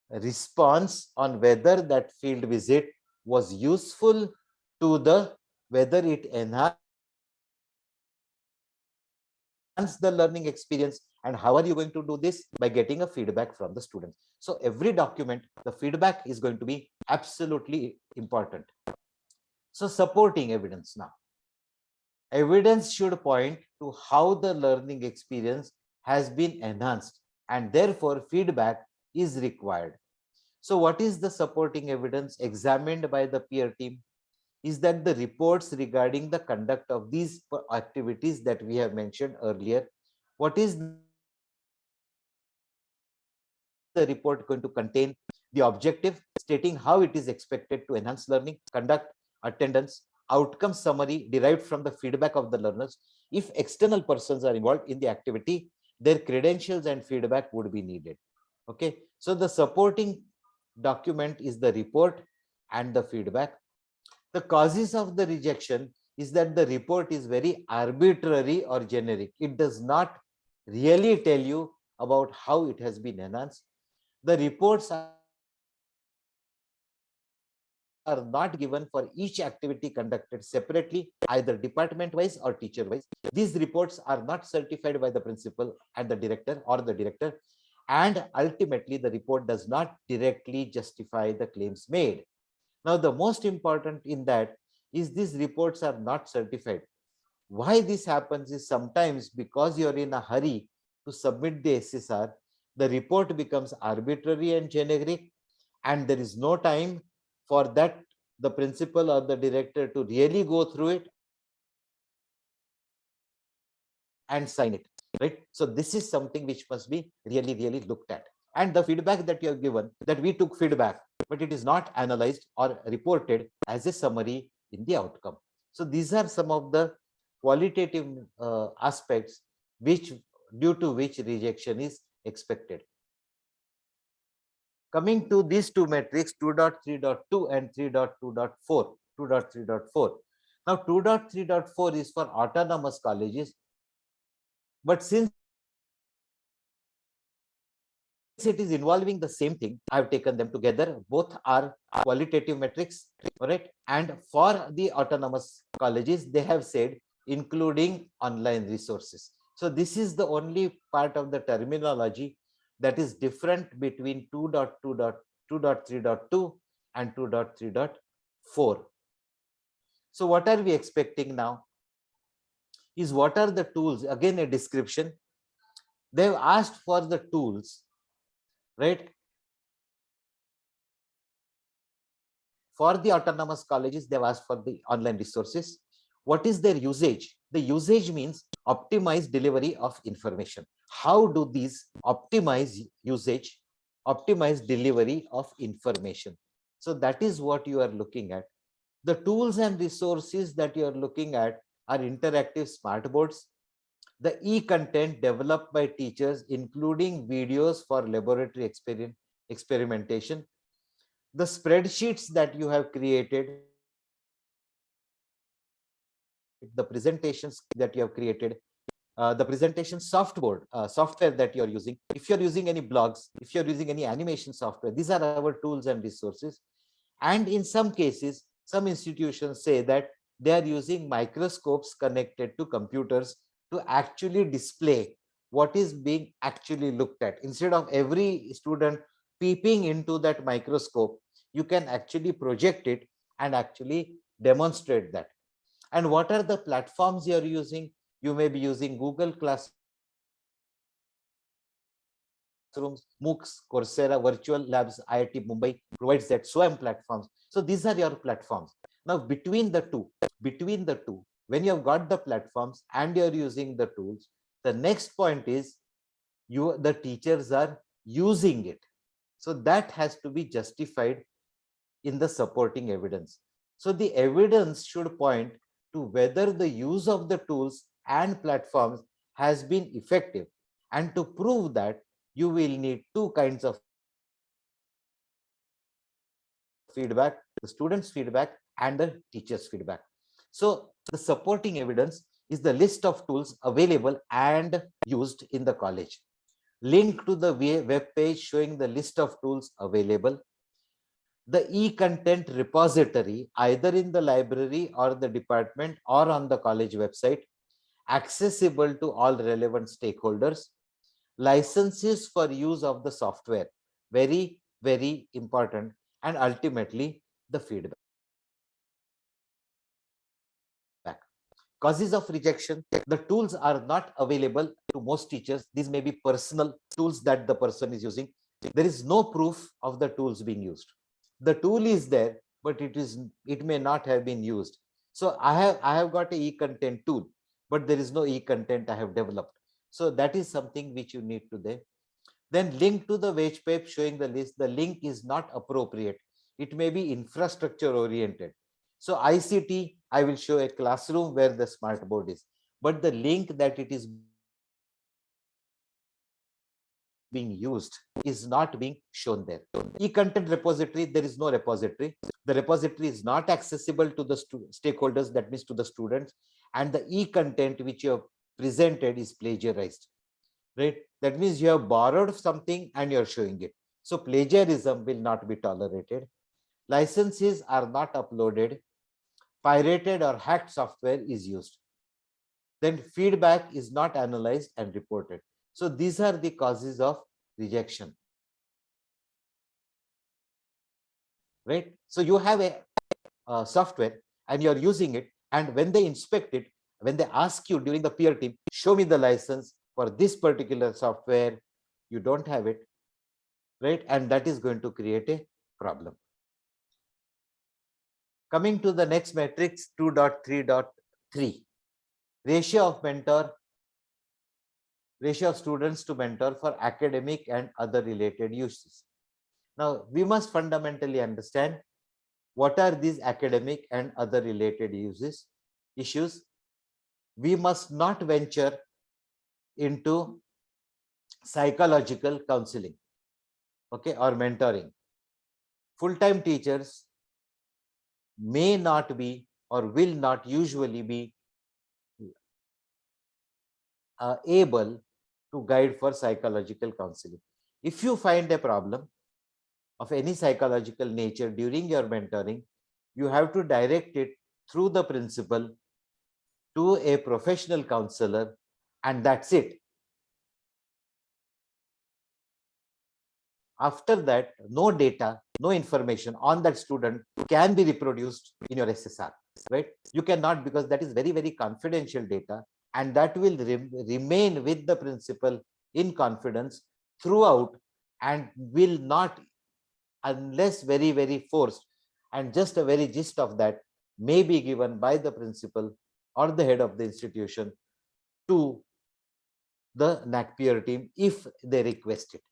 response on whether that field visit was useful to whether it enhanced the learning experience. And how are you going to do this? By getting a feedback from the students. So every document, the feedback is going to be absolutely important. So supporting evidence now. Evidence should point to how the learning experience has been enhanced, and therefore feedback is required. So what is the supporting evidence examined by the peer team? Is that the reports regarding the conduct of these activities that we have mentioned earlier, what is the report going to contain? The objective, stating how it is expected to enhance learning, conduct, attendance, outcome summary derived from the feedback of the learners. If external persons are involved in the activity, their credentials and feedback would be needed. Okay, so the supporting document is the report and the feedback. The causes of the rejection is that the report is very arbitrary or generic. It does not really tell you about how it has been enhanced. The reports are not given for each activity conducted separately, either department-wise or teacher-wise. These reports are not certified by the principal and the director or the director, and ultimately the report does not directly justify the claims made. Now, the most important in that is these reports are not certified. Why this happens is sometimes because you're in a hurry to submit the SSR, the report becomes arbitrary and generic, and there is no time for that the principal or the director to really go through it and sign it, right? So this is something which must be really looked at. And the feedback that you have given, that we took feedback, but it is not analyzed or reported as a summary in the outcome. So these are some of the qualitative aspects due to which rejection is expected. Coming to these two metrics, 2.3.2 and 3.2.4, 2.3.4. Now 2.3.4 is for autonomous colleges, but since it is involving the same thing, I have taken them together. Both are qualitative metrics, all right? And for the autonomous colleges, they have said including online resources. So this is the only part of the terminology that is different between 2.3.2 and 2.3.4. So what are we expecting now? Is what are the tools? Again, a description. They've asked for the tools, right, For the autonomous colleges, they've asked for the online resources. What is their usage? The usage means optimized delivery of information. How do these optimize usage, optimize delivery of information? So that is what you are looking at. The tools and resources that you are looking at are interactive smart boards, the e-content developed by teachers, including videos for laboratory experimentation, the spreadsheets that you have created, the presentations that you have created, the presentation software that you're using. If you're using any blogs, if you're using any animation software, these are our tools and resources. And in some cases, some institutions say that they are using microscopes connected to computers to actually display what is being actually looked at. Instead of every student peeping into that microscope, you can actually project it and actually demonstrate that. And what are the platforms you are using? You may be using Google Classrooms, MOOCs, Coursera, Virtual Labs, IIT Mumbai provides that SWAYAM platforms. So these are your platforms. Now between the two, when you have got the platforms and you're using the tools, the next point is the teachers are using it. So that has to be justified in the supporting evidence. So the evidence should point to whether the use of the tools and platforms has been effective. And to prove that, you will need two kinds of feedback: the students' feedback and the teachers' feedback. So the supporting evidence is the list of tools available and used in the college. Link to the web page showing the list of tools available. The e-content repository, either in the library or the department or on the college website, accessible to all relevant stakeholders. Licenses for use of the software, very, very important. And ultimately, the feedback. Causes of rejection: the tools are not available to most teachers. These may be personal tools that the person is using. There is no proof of the tools being used. The tool is there, but it may not have been used. So I have got a e-content tool, but there is no e-content I have developed. So that is something which you need to there. Then link to the wage page showing the list. The link is not appropriate. It may be infrastructure oriented. So ICT, I will show a classroom where the smart board is, but the link that it is being used is not being shown there. E-content repository, there is no repository. The repository is not accessible to the stakeholders, that means to the students, and the e-content which you have presented is plagiarized, right? That means you have borrowed something and you're showing it. So plagiarism will not be tolerated. Licenses are not uploaded. Pirated or hacked software is used. Then feedback is not analyzed and reported. So these are the causes of rejection, right? So you have a software and you're using it, and when they inspect it, when they ask you during the peer team, show me the license for this particular software, you don't have it, right? And that is going to create a problem. Coming to the next matrix, 2.3.3, ratio of students to mentor for academic and other related uses. Now, we must fundamentally understand what are these academic and other related issues. We must not venture into psychological counseling, okay, or mentoring. Full-time teachers may not be or will not usually be able to guide for psychological counseling. If you find a problem of any psychological nature during your mentoring, you have to direct it through the principal to a professional counselor, and that's it. After that, no data, no information on that student can be reproduced in your SSR, right? You cannot, because that is very, very confidential data, and that will remain with the principal in confidence throughout, and will not, unless very, very forced, and just a very gist of that may be given by the principal or the head of the institution to the NACPER team if they request it,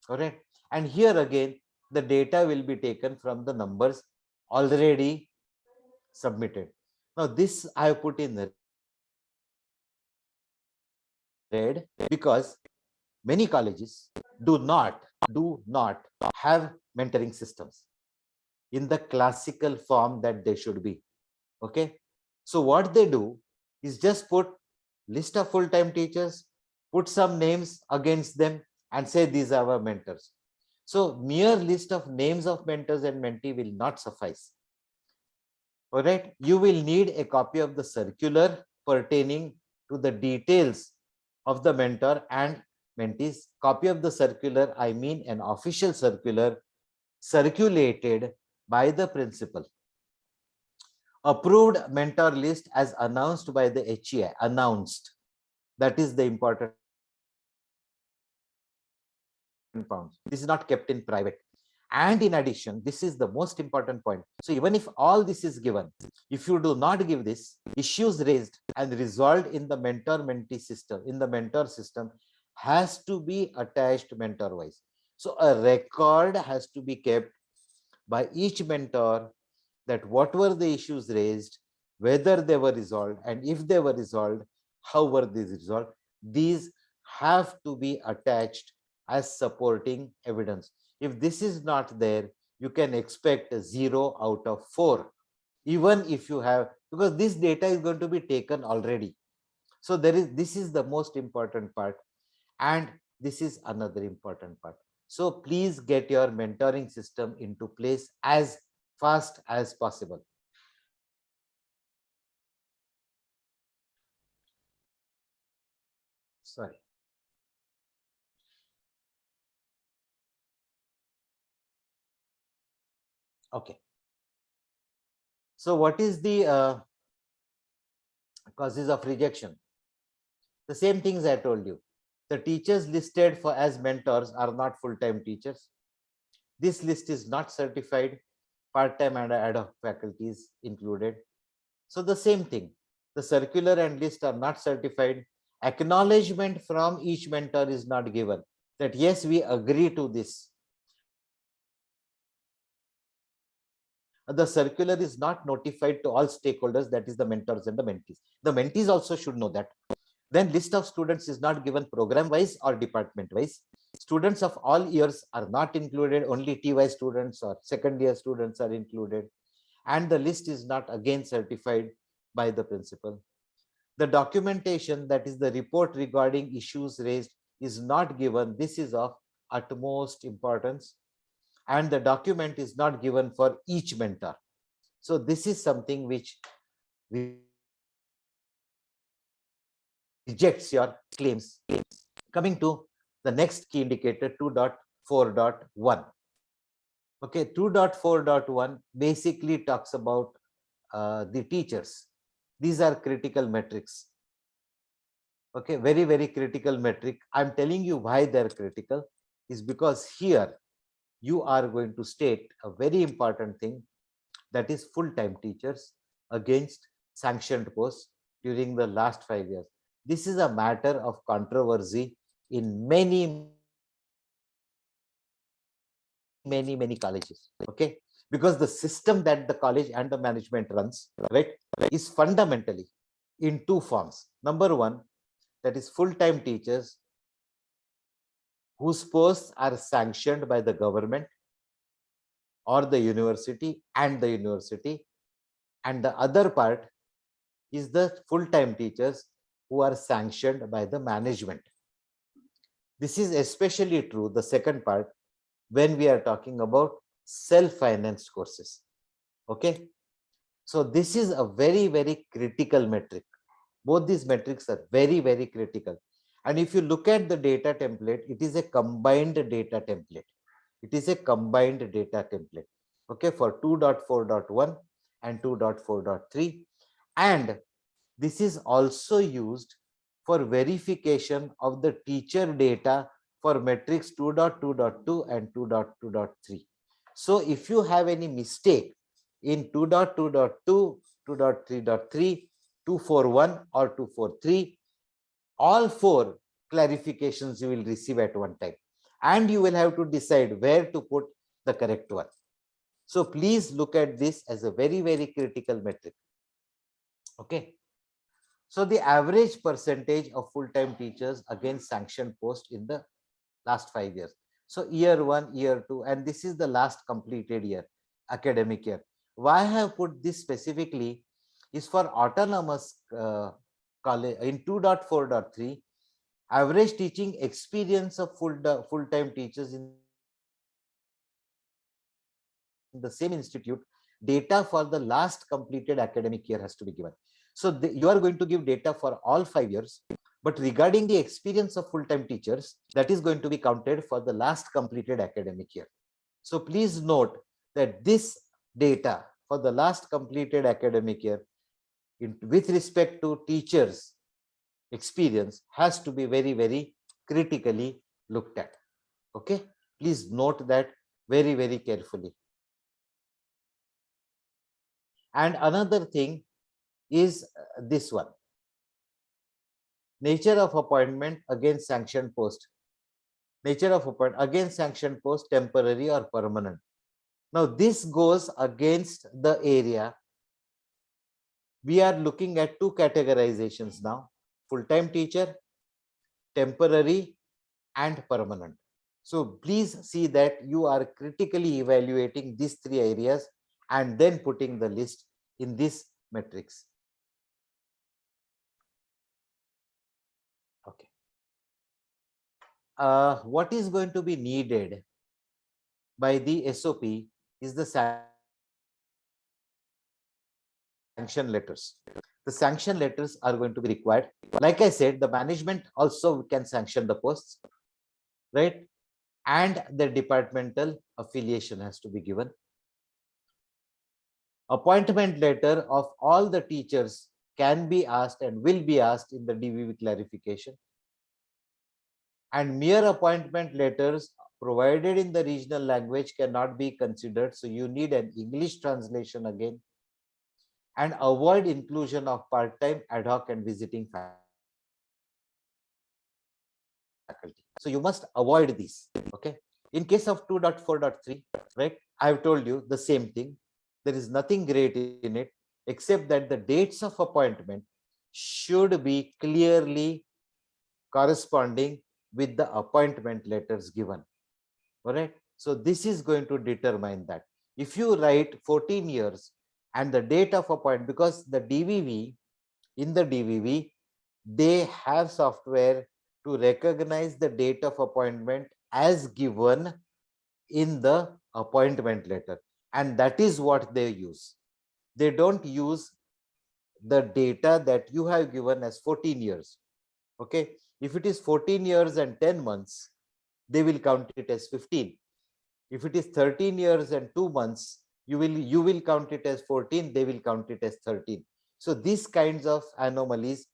all right. And here again, the data will be taken from the numbers already submitted. Now this I have put in red because many colleges do not have mentoring systems in the classical form that they should be. Okay, so what they do is just put list of full-time teachers, put some names against them and say these are our mentors. So mere list of names of mentors and mentee will not suffice. All right, you will need a copy of the circular pertaining to the details of the mentor and mentees. Copy of the circular, I mean an official circular circulated by the principal. Approved mentor list as announced by the HEI, announced. That is the important point. This is not kept in private. And in addition, this is the most important point. So even if all this is given, if you do not give this, issues raised and resolved in the mentor-mentee system, in the mentor system, has to be attached mentor-wise. So a record has to be kept by each mentor that what were the issues raised, whether they were resolved, and if they were resolved, how were these resolved. These have to be attached as supporting evidence. If this is not there, you can expect a 0 out of 4, even if you have, because this data is going to be taken already. So this is the most important part, and this is another important part. So please get your mentoring system into place as fast as possible. Sorry. Okay. So what is the causes of rejection? The same things I told you. The teachers listed for as mentors are not full-time teachers. This list is not certified. Part-time and ad hoc faculties included. So the same thing. The circular and list are not certified. Acknowledgement from each mentor is not given that yes, we agree to this. The circular is not notified to all stakeholders, that is the mentors and the mentees. The mentees also should know that. Then list of students is not given program wise or department wise. Students of all years are not included, only TY students or second year students are included. And the list is not again certified by the principal. The documentation, that is the report regarding issues raised, is not given. This is of utmost importance. And the document is not given for each mentor. So this is something which rejects your claims. Coming to the next key indicator, 2.4.1. Okay, 2.4.1 basically talks about the teachers. These are critical metrics. Okay, very, very critical metric. I'm telling you why they're critical is because here you are going to state a very important thing, that is full-time teachers against sanctioned posts during the last 5 years. This is a matter of controversy in many colleges. Okay, because the system that the college and the management runs, right, is fundamentally in two forms. Number one, that is full-time teachers whose posts are sanctioned by the government or the university and the university. And the other part is the full-time teachers who are sanctioned by the management. This is especially true, the second part, when we are talking about self-financed courses. Okay, so this is a very, very critical metric. Both these metrics are very, very critical. And if you look at the data template, it is a combined data template. It is a combined data template. Okay, for 2.4.1 and 2.4.3. And this is also used for verification of the teacher data for metrics 2.2.2 and 2.2.3. So if you have any mistake in 2.2.2, 2.3.3, 241 or 243, all four clarifications you will receive at one time, and you will have to decide where to put the correct one. So please look at this as a very, very critical metric. Okay. So the average percentage of full-time teachers against sanctioned post in the last 5 years. So year 1, year 2, and this is the last completed year, academic year. Why I have put this specifically is for autonomous college in 2.4.3, average teaching experience of full-time teachers in the same institute, data for the last completed academic year has to be given. So you are going to give data for all 5 years, but regarding the experience of full-time teachers, that is going to be counted for the last completed academic year. So please note that this data for the last completed academic year with respect to teachers' experience has to be very, very critically looked at. Okay, please note that very, very carefully. And another thing is this one. Nature of appointment against sanctioned post. Nature of appointment against sanctioned post, temporary or permanent. Now this goes against the area. We are looking at two categorizations now: full-time teacher, temporary and permanent. So please see that you are critically evaluating these three areas and then putting the list in this matrix. Okay. What is going to be needed by the SOP is the sanction letters. The sanction letters are going to be required. Like I said, the management also can sanction the posts, right? And the departmental affiliation has to be given. Appointment letter of all the teachers can be asked and will be asked in the DVV clarification. And mere appointment letters provided in the regional language cannot be considered. So you need an English translation again. And avoid inclusion of part-time, ad hoc and visiting faculty. So you must avoid these. Okay. In case of 2.4.3, right, I have told you the same thing. There is nothing great in it except that the dates of appointment should be clearly corresponding with the appointment letters given. All right. So this is going to determine that. If you write 14 years and the date of appointment, because the DVV, in the DVV, they have software to recognize the date of appointment as given in the appointment letter. And that is what they use. They don't use the data that you have given as 14 years. Okay. If it is 14 years and 10 months, they will count it as 15. If it is 13 years and 2 months, you will count it as 14, they will count it as 13. So these kinds of anomalies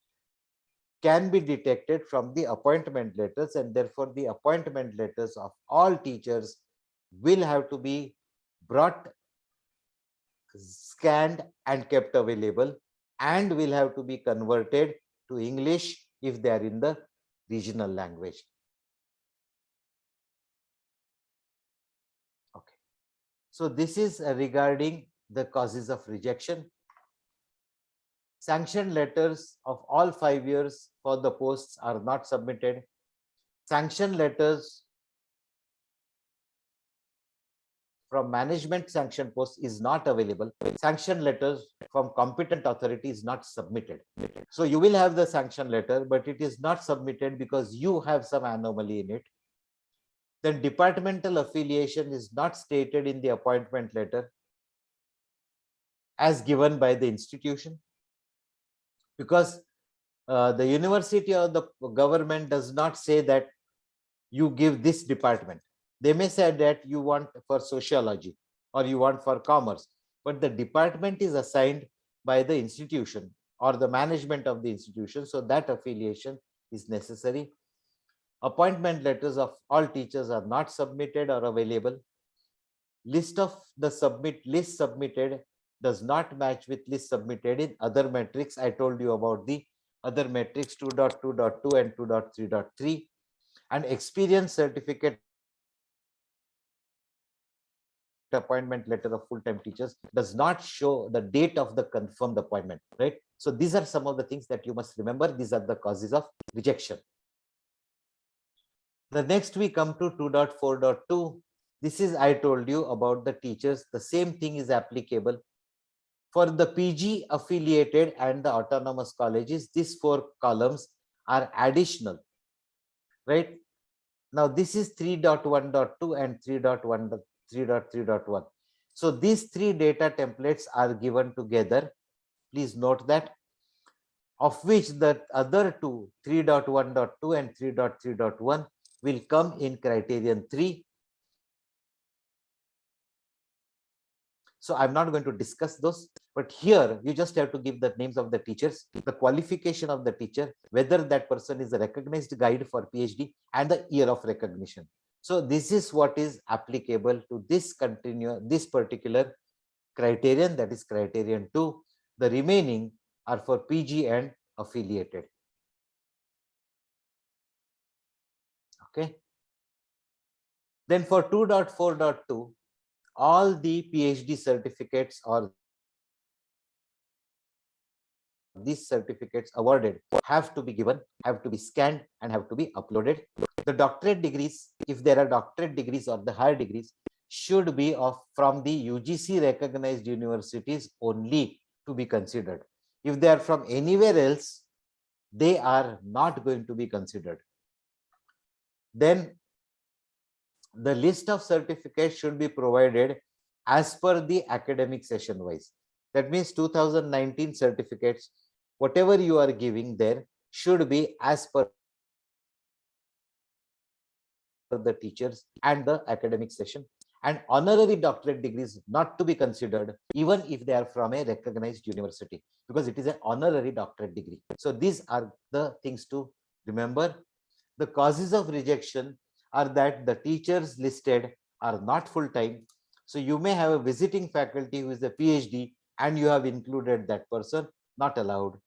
can be detected from the appointment letters, and therefore the appointment letters of all teachers will have to be brought, scanned and kept available, and will have to be converted to English if they are in the regional language. Okay. So this is regarding the causes of rejection. Sanction letters of all 5 years for the posts are not submitted. Sanction letters from management sanction posts is not available. Sanction letters from competent authority is not submitted. So you will have the sanction letter, but it is not submitted because you have some anomaly in it. Then departmental affiliation is not stated in the appointment letter as given by the institution, because the university or the government does not say that you give this department. They may say that you want for sociology or you want for commerce, but the department is assigned by the institution or the management of the institution. So that affiliation is necessary. Appointment letters of all teachers are not submitted or available. list submitted does not match with list submitted in other metrics. I told you about the other metrics 2.2.2 and 2.3.3, and experience certificate appointment letter of full-time teachers does not show the date of the confirmed appointment, right? So these are some of the things that you must remember. These are the causes of rejection. The next we come to 2.4.2. This is, I told you about the teachers. The same thing is applicable for the PG affiliated and the autonomous colleges. These 4 columns are additional, right? Now this is 3.1.2 and 3.3.1. So these 3 data templates are given together. Please note that, of which the other 2, 3.1.2 and 3.3.1 will come in criterion 3. So I'm not going to discuss those, but here you just have to give the names of the teachers, the qualification of the teacher, whether that person is a recognized guide for PhD, and the year of recognition. So this is what is applicable to this particular criterion, that is criterion 2. The remaining are for PG and affiliated. Okay. Then for 2.4.2, all the PhD certificates or these certificates awarded have to be given, have to be scanned, and have to be uploaded. The doctorate degrees, if there are doctorate degrees or the higher degrees, should be from the UGC recognized universities only to be considered. If they are from anywhere else, they are not going to be considered. Then the list of certificates should be provided as per the academic session wise. That means 2019 certificates, whatever you are giving there, should be as per the teachers and the academic session. And honorary doctorate degrees not to be considered even if they are from a recognized university, because it is an honorary doctorate degree. So these are the things to remember. The causes of rejection are that the teachers listed are not full-time. So you may have a visiting faculty who is a PhD and you have included that person, not allowed.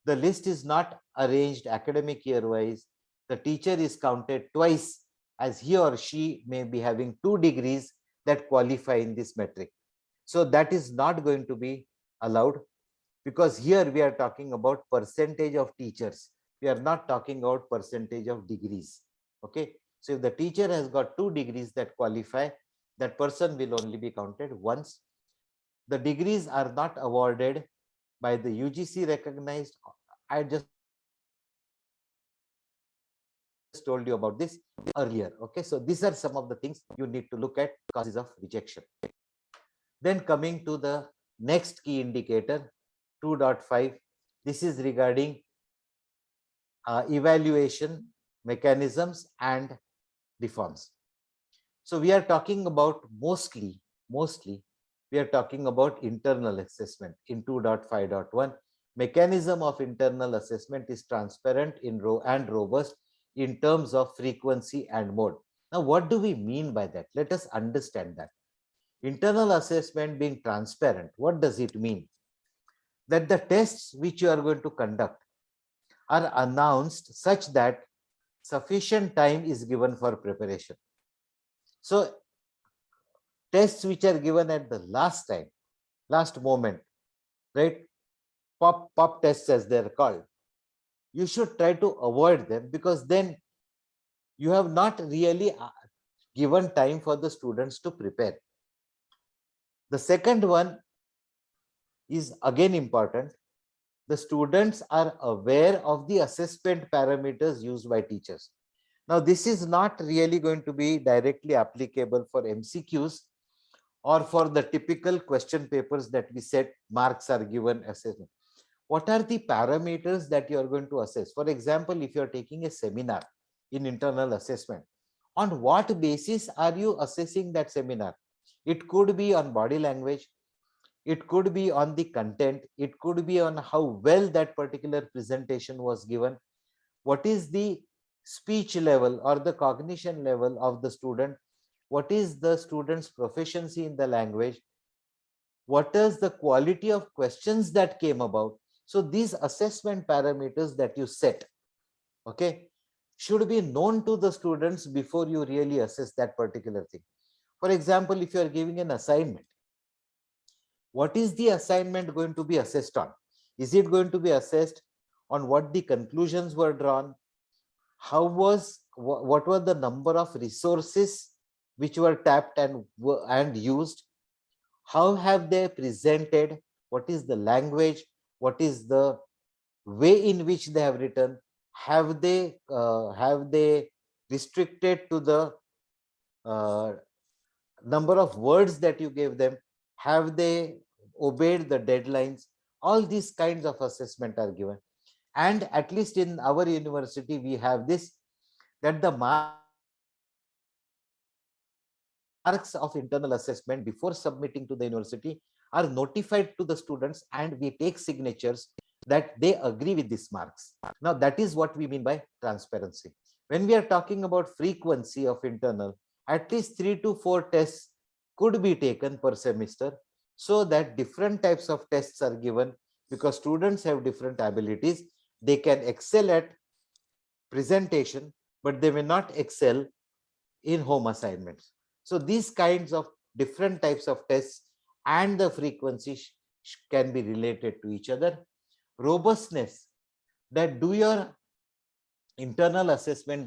The list is not arranged academic year wise. The teacher is counted twice, as he or she may be having 2 degrees that qualify in this metric. So that is not going to be allowed, because here we are talking about percentage of teachers. We are not talking about percentage of degrees. Okay. So if the teacher has got 2 degrees that qualify, that person will only be counted once. The degrees are not awarded by the UGC recognized. I just told you about this earlier. Okay, so these are some of the things you need to look at, causes of rejection. Then coming to the next key indicator, 2.5. This is regarding evaluation mechanisms and reforms. So we are talking about mostly we are talking about internal assessment in 2.5.1. Mechanism of internal assessment is transparent and robust in terms of frequency and mode. Now, what do we mean by that? Let us understand that. Internal assessment being transparent, what does it mean? That the tests which you are going to conduct are announced such that sufficient time is given for preparation. So tests which are given at the last moment, right? Pop tests as they're called. You should try to avoid them, because then you have not really given time for the students to prepare. The second one is again important. The students are aware of the assessment parameters used by teachers. Now, this is not really going to be directly applicable for MCQs or for the typical question papers that we set marks are given assessment. What are the parameters that you are going to assess? For example, if you are taking a seminar in internal assessment, on what basis are you assessing that seminar? It could be on body language, it could be on the content, it could be on how well that particular presentation was given, what is the speech level or the cognition level of the student, what is the student's proficiency in the language, what is the quality of questions that came about. So these assessment parameters that you set, okay, should be known to the students before you really assess that particular thing. For example, if you are giving an assignment, what is the assignment going to be assessed on? Is it going to be assessed on what the conclusions were drawn? What were the number of resources which were tapped and used? How have they presented? What is the language? What is the way in which they have written? Have they restricted to the number of words that you gave them? Have they obeyed the deadlines? All these kinds of assessment are given. And at least in our university, we have this, that the marks of internal assessment before submitting to the university are notified to the students, and we take signatures that they agree with these marks. Now, that is what we mean by transparency. When we are talking about frequency of internal, at least 3 to 4 tests could be taken per semester, so that different types of tests are given, because students have different abilities. They can excel at presentation, but they may not excel in home assignments. So these kinds of different types of tests and the frequency can be related to each other. Robustness, that does your internal assessment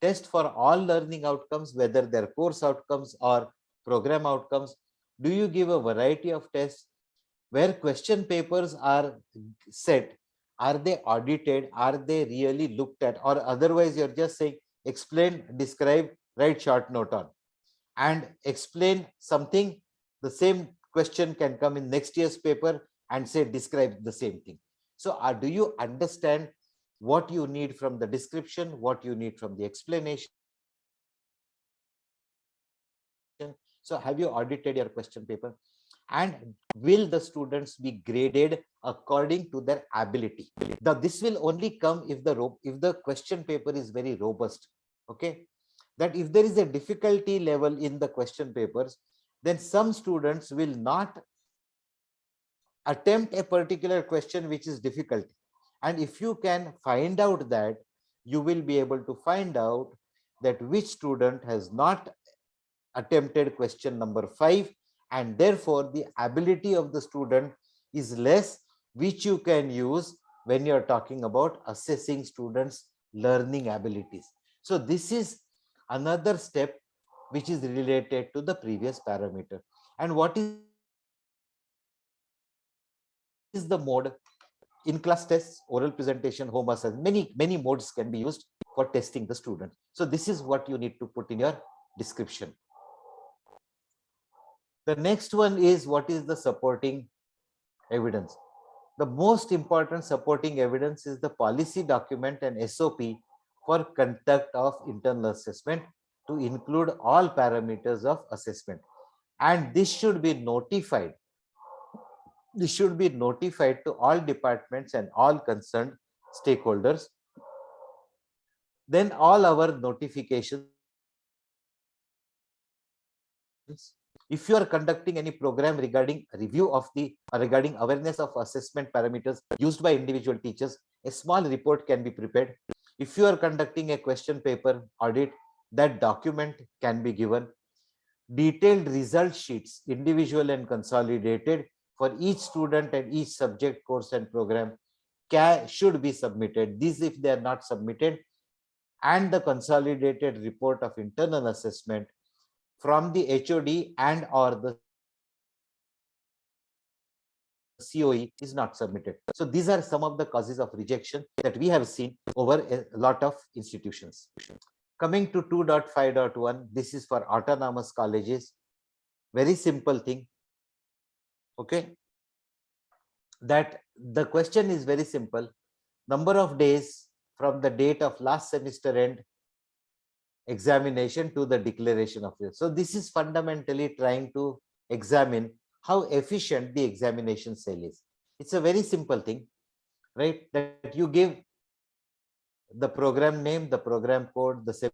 test for all learning outcomes, whether they're course outcomes or program outcomes? Do you give a variety of tests? Where question papers are set, are they audited? Are they really looked at? Or otherwise you're just saying, explain, describe, write short note on, and explain something. The same question can come in next year's paper and say, describe the same thing. So do you understand what you need from the description, what you need from the explanation? So have you audited your question paper? And will the students be graded according to their ability? Now, this will only come if the question paper is very robust. Okay, that if there is a difficulty level in the question papers, then some students will not attempt a particular question which is difficult. And if you can find out that, you will be able to find out that which student has not attempted question number 5, and therefore the ability of the student is less, which you can use when you're talking about assessing students' learning abilities. So this is another step which is related to the previous parameter. And what is the mode? In class tests, oral presentation, home assignment, many modes can be used for testing the student. So this is what you need to put in your description. The next one is, what is the supporting evidence? The most important supporting evidence is the policy document and SOP for conduct of internal assessment, to include all parameters of assessment. And this should be notified. This should be notified to all departments and all concerned stakeholders. Then all our notifications, if you are conducting any program regarding review of regarding awareness of assessment parameters used by individual teachers, a small report can be prepared. If you are conducting a question paper audit, that document can be given. Detailed result sheets, individual and consolidated, for each student and each subject, course and program should be submitted. These, if they are not submitted, and the consolidated report of internal assessment from the HOD and or the COE is not submitted. So these are some of the causes of rejection that we have seen over a lot of institutions. Coming to 2.5.1, this is for autonomous colleges. Very simple thing. Okay, that the question is very simple. Number of days from the date of last semester end examination to the declaration of it. So this is fundamentally trying to examine how efficient the examination cell is. It's a very simple thing, right? That you give the program name, the program code, the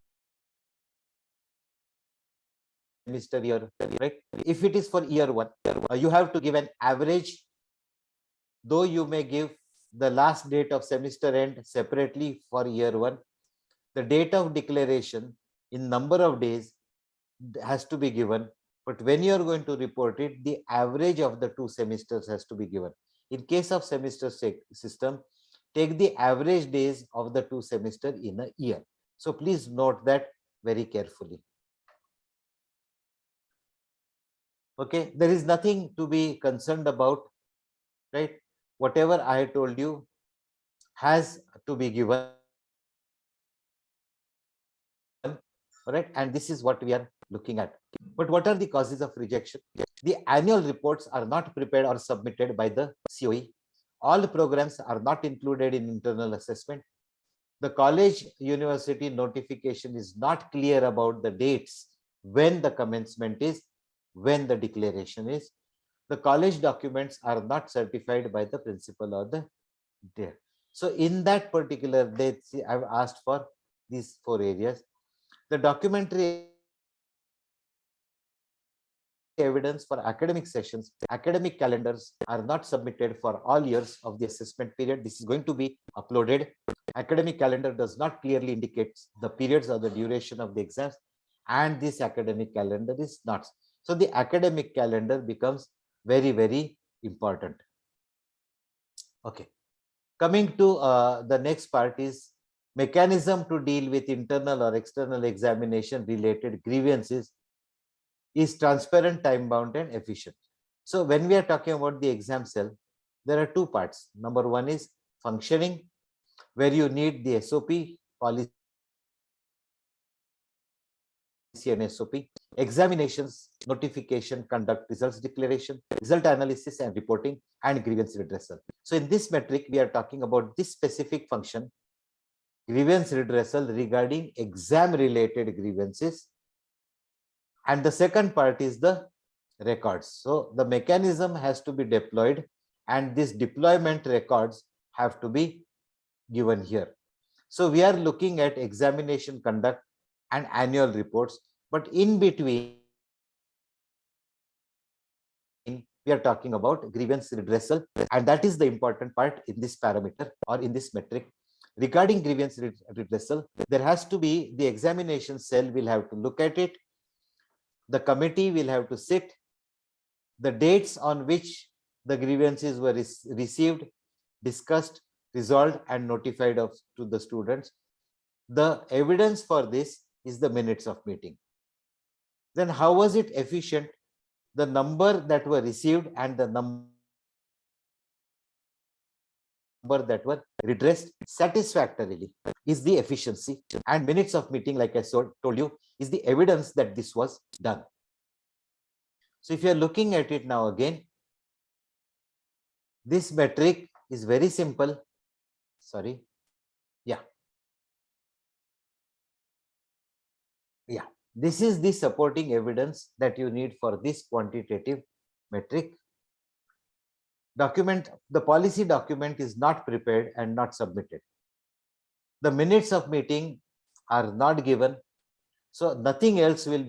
semester year, right? If it is for year one, you have to give an average, though you may give the last date of semester end separately for year one. The date of declaration in number of days has to be given, but when you are going to report it, the average of the 2 semesters has to be given. In case of semester system, take the average days of the 2 semester in a year. So please note that very carefully. Okay, there is nothing to be concerned about, right? Whatever I told you has to be given, right? And this is what we are looking at. But what are the causes of rejection? The annual reports are not prepared or submitted by the COE. All programs are not included in internal assessment. The college university notification is not clear about the dates when the commencement is, when the declaration is. The college documents are not certified by the principal or the dean. So in that particular date, I've asked for these 4 areas. The documentary evidence for academic sessions, academic calendars are not submitted for all years of the assessment period. This is going to be uploaded. Academic calendar does not clearly indicate the periods or the duration of the exams, and this academic calendar is not. So the academic calendar becomes very, very important. Okay. Coming to the next part is mechanism to deal with internal or external examination related grievances is transparent, time-bound, and efficient. So when we are talking about the exam cell, there are 2 parts. Number 1 is functioning, where you need the SOP, policy and SOP, examinations, notification, conduct, results declaration, result analysis and reporting, and grievance redressal. So in this metric, we are talking about this specific function, grievance redressal regarding exam-related grievances. And the second part is the records. So the mechanism has to be deployed, and this deployment records have to be given here. So we are looking at examination conduct and annual reports, but in between we are talking about grievance redressal, and that is the important part in this parameter or in this metric. Regarding grievance redressal, there has to be the examination cell will have to look at it. The committee will have to sit, the dates on which the grievances were received, discussed, resolved, and notified to the students. The evidence for this is the minutes of meeting. Then how was it efficient? The number that were received and the number that were redressed satisfactorily is the efficiency, and minutes of meeting, like I told you, is the evidence that this was done. So if you are looking at it now again, this metric is very simple. Sorry. Yeah. This is the supporting evidence that you need for this quantitative metric. The policy document is not prepared and not submitted. The minutes of meeting are not given, so nothing else will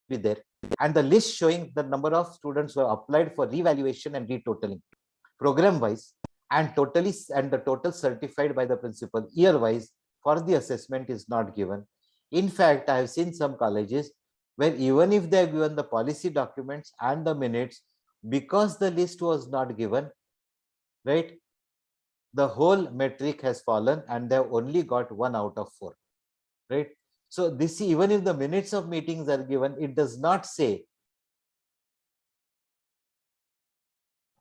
be there. And the list showing the number of students who have applied for revaluation and retotaling program wise and the total certified by the principal year wise for the assessment is not given. In fact, I have seen some colleges where even if they have given the policy documents and the minutes, because the list was not given, right, the whole metric has fallen and they have only got 1 out of 4, right? So this, even if the minutes of meetings are given, it does not say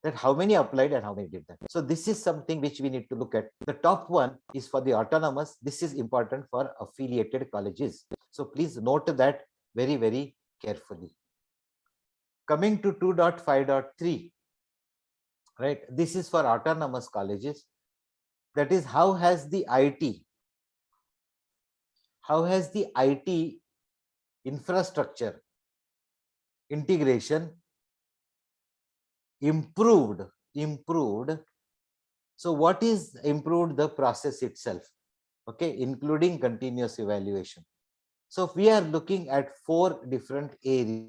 that how many applied and how many did that. So this is something which we need to look at. The top one is for the autonomous. This is important for affiliated colleges. So please note that very, very carefully. Coming to 2.5.3, right? This is for autonomous colleges. That is, how has the IT infrastructure integration improved. So what is improved? The process itself, okay, including continuous evaluation. So we are looking at 4 different areas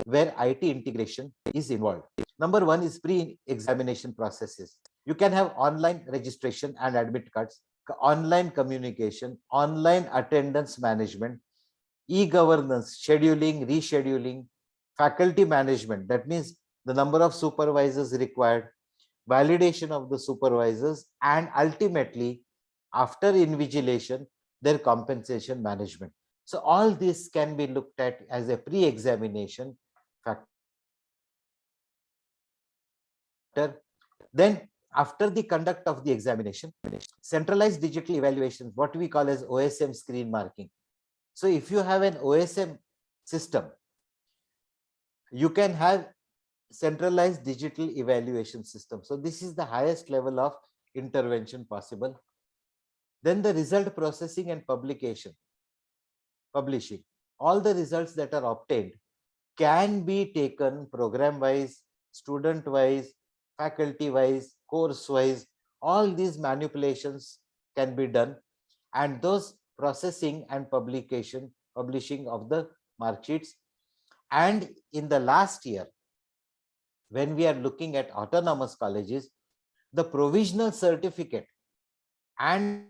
where IT integration is involved. Number 1 is pre-examination processes. You can have online registration and admit cards, online communication, online attendance management, e-governance, scheduling, rescheduling, faculty management. That means the number of supervisors required, validation of the supervisors, and ultimately, after invigilation, their compensation management. So all this can be looked at as a pre-examination factor. Then after the conduct of the examination, centralized digital evaluation, what we call as OSM screen marking. So if you have an OSM system, you can have centralized digital evaluation system. So this is the highest level of intervention possible. Then the result processing and publishing. All the results that are obtained can be taken program-wise, student-wise, faculty-wise, course-wise. All these manipulations can be done, and those processing and publishing of the mark sheets. And in the last year, when we are looking at autonomous colleges, the provisional certificate and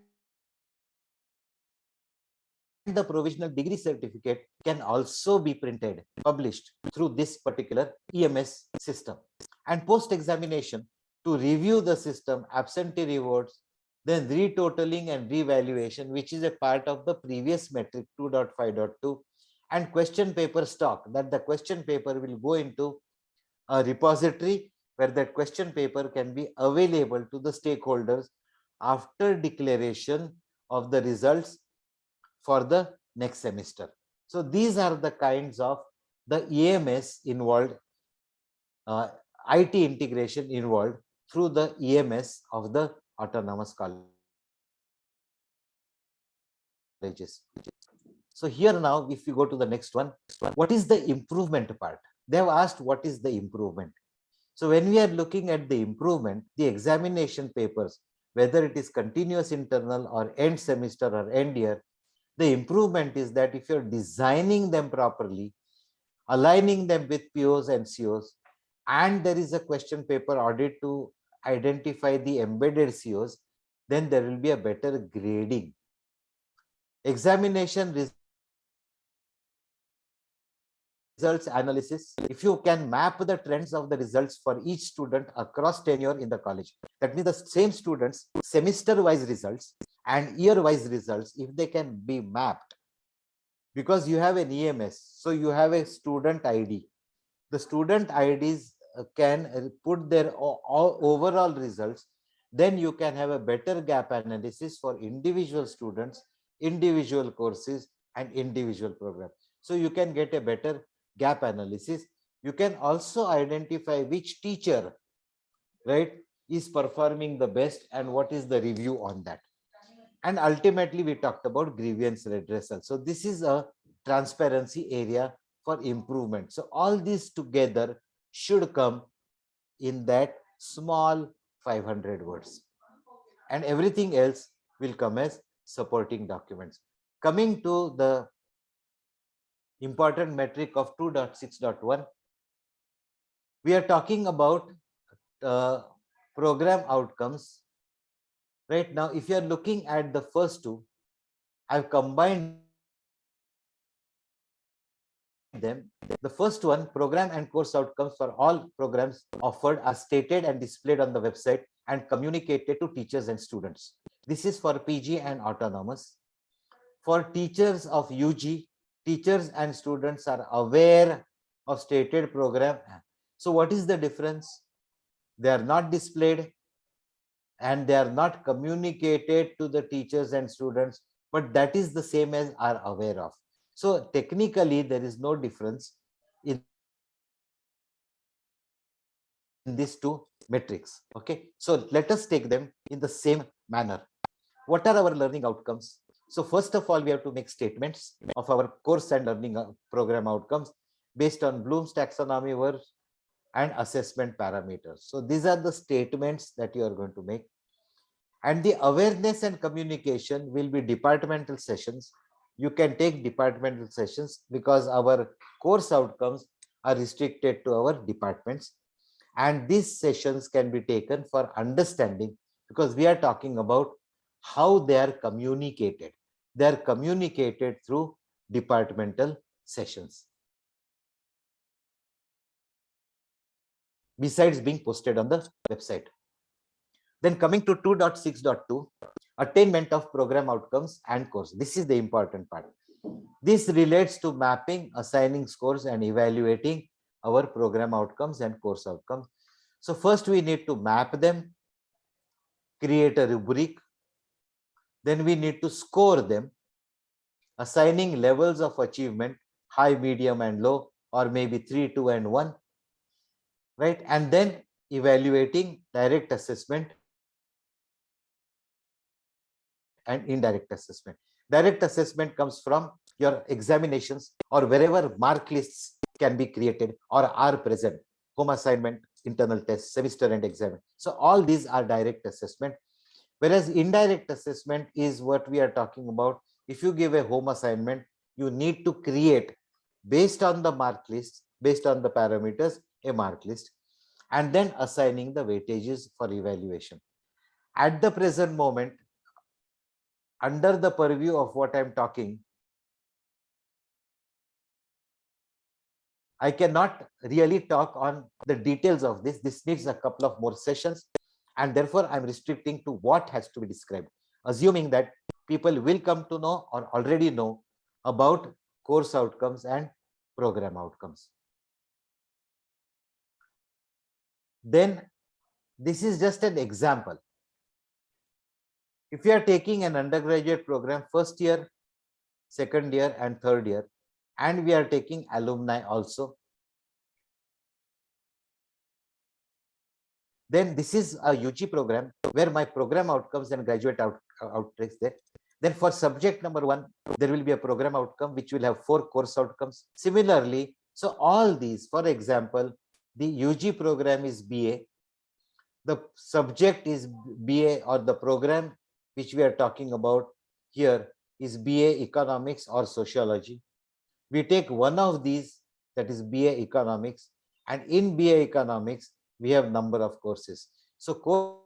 the provisional degree certificate can also be printed, published through this particular EMS system. And post-examination, to review the system, absentee rewards, then retotaling and revaluation, which is a part of the previous metric 2.5.2, and question paper stock, that the question paper will go into a repository where that question paper can be available to the stakeholders after declaration of the results for the next semester. So these are the kinds of the EMS involved, IT integration involved through the EMS of the autonomous colleges. So here now, if you go to the next one, what is the improvement part? They have asked what is the improvement. So when we are looking at the improvement, the examination papers, whether it is continuous internal or end semester or end year, the improvement is that if you're designing them properly, aligning them with POs and COs, and there is a question paper audit to identify the embedded COs, then there will be a better grading. Examination results analysis, if you can map the trends of the results for each student across tenure in the college, that means the same students semester wise results and year wise results, if they can be mapped, because you have an EMS, so you have a student ID, the student IDs can put their overall results, then you can have a better gap analysis for individual students, individual courses, and individual programs. So you can get a better gap analysis. You can also identify which teacher, right, is performing the best and what is the review on that. And ultimately, we talked about grievance redressal. So this is a transparency area for improvement. So all these together should come in that small 500 words. And everything else will come as supporting documents. Coming to the important metric of 2.6.1, we are talking about program outcomes. Right now, if you are looking at the first two, I've combined them. The first one, program and course outcomes for all programs offered are stated and displayed on the website and communicated to teachers and students. This is for PG and autonomous. For teachers of UG, teachers and students are aware of stated program. So what is the difference? They are not displayed and they are not communicated to the teachers and students, but that is the same as are aware of. So technically, there is no difference in these two metrics. Okay, so let us take them in the same manner. What are our learning outcomes? So first of all, we have to make statements of our course and learning program outcomes based on Bloom's taxonomy work and assessment parameters. So these are the statements that you are going to make. And the awareness and communication will be departmental sessions. You can take departmental sessions because our course outcomes are restricted to our departments. And these sessions can be taken for understanding because we are talking about how they are communicated. They are communicated through departmental sessions. Besides being posted on the website. Then coming to 2.6.2, attainment of program outcomes and course. This is the important part. This relates to mapping, assigning scores and evaluating our program outcomes and course outcomes. So first we need to map them, create a rubric. Then we need to score them, assigning levels of achievement, high, medium and low, or maybe 3, 2 and 1, right? And then evaluating direct assessment and indirect assessment. Direct assessment comes from your examinations or wherever mark lists can be created or are present, home assignment, internal tests, semester end exam. So all these are direct assessment. Whereas indirect assessment is what we are talking about. If you give a home assignment, you need to create based on the mark list, based on the parameters, a mark list, and then assigning the weightages for evaluation. At the present moment, under the purview of what I'm talking, I cannot really talk on the details of this. This needs a couple of more sessions, and therefore I'm restricting to what has to be described, assuming that people will come to know or already know about course outcomes and program outcomes. Then this is just an example. If you are taking an undergraduate program, first year, second year and third year, and we are taking alumni also, then this is a UG program where my program outcomes and graduate outtakes there. Then for subject number 1, there will be a program outcome which will have 4 course outcomes. Similarly, so all these, for example, the UG program is BA, the subject is BA, or the program which we are talking about here is BA Economics or Sociology. We take one of these, that is BA Economics, and in BA Economics, we have number of courses. So course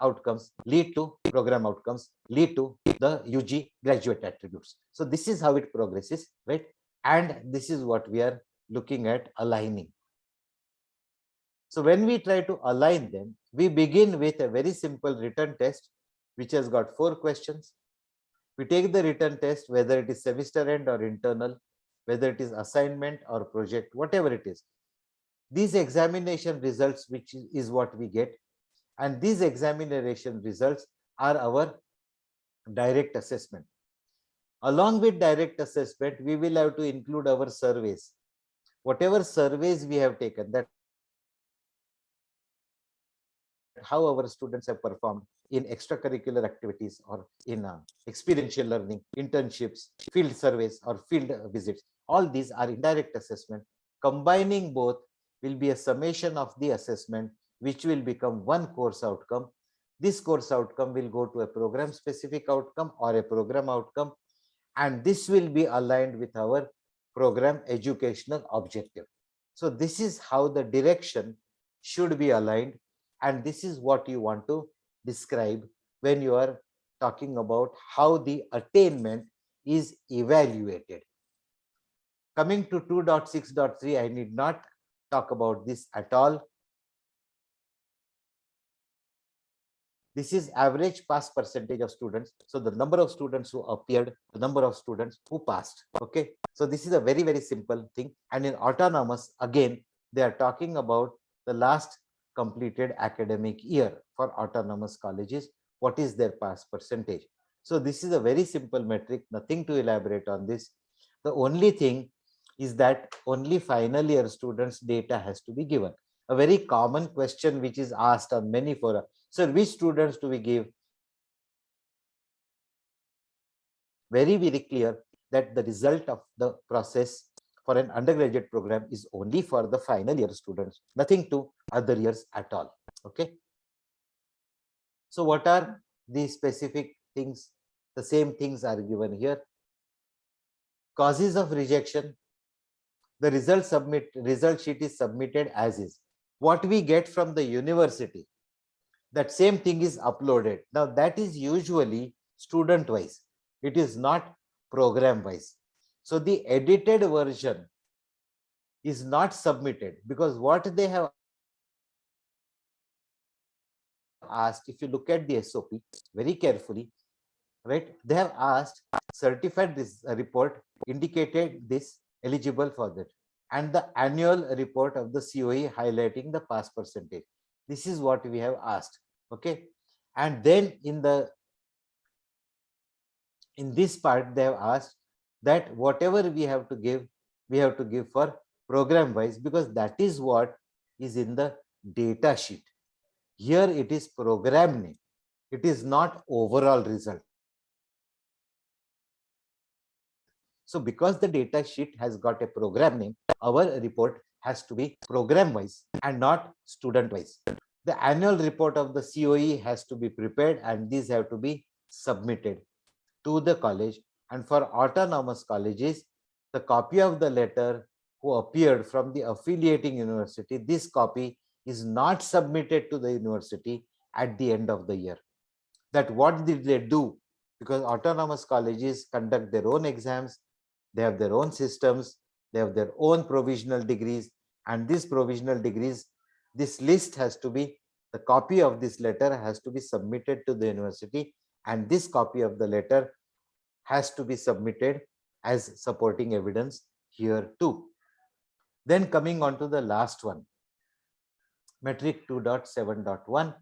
outcomes lead to program outcomes, lead to the UG graduate attributes. So this is how it progresses, right? And this is what we are looking at aligning. So when we try to align them, we begin with a very simple written test, which has got 4 questions. We take the written test, whether it is semester end or internal, whether it is assignment or project, whatever it is. These examination results, which is what we get, and these examination results are our direct assessment. Along with direct assessment, we will have to include our surveys. Whatever surveys we have taken, that how our students have performed in extracurricular activities or in experiential learning, internships, field surveys or field visits. All these are indirect assessment. Combining both will be a summation of the assessment, which will become one course outcome. This course outcome will go to a program specific outcome or a program outcome, and this will be aligned with our program educational objective. So this is how the direction should be aligned, and this is what you want to describe when you are talking about how the attainment is evaluated. Coming to 2.6.3, I need not talk about this at all. This is average pass percentage of students. So the number of students who appeared, the number of students who passed. Okay. So this is a very, very simple thing. And in autonomous, again, they are talking about the last completed academic year for autonomous colleges. What is their pass percentage? So this is a very simple metric, nothing to elaborate on this. The only thing is that only final year students' data has to be given. A very common question which is asked on many fora. So which students do we give? Very, very clear that the result of the process for an undergraduate program is only for the final year students, nothing to other years at all. Okay. So what are these specific things? The same things are given here. Causes of rejection. The result sheet is submitted as is. What we get from the university, that same thing is uploaded. Now that is usually student wise. It is not program wise. So the edited version is not submitted because what they have asked, if you look at the SOP very carefully, right, they have asked certified this report indicated this eligible for that, and the annual report of the COE highlighting the pass percentage. This is what we have asked. Okay, and then in this part they have asked that whatever we have to give for program wise, because that is what is in the data sheet. Here it is program name, it is not overall result. So because the data sheet has got a program name, our report has to be program wise and not student wise. The annual report of the COE has to be prepared and these have to be submitted to the college. And for autonomous colleges, the copy of the letter who appeared from the affiliating university, this copy is not submitted to the university at the end of the year. That what did they do? Because autonomous colleges conduct their own exams, they have their own systems, they have their own provisional degrees, and these provisional degrees, this list has to be, the copy of this letter has to be submitted to the university, and this copy of the letter has to be submitted as supporting evidence here too. Then coming on to the last one, metric 2.7.1,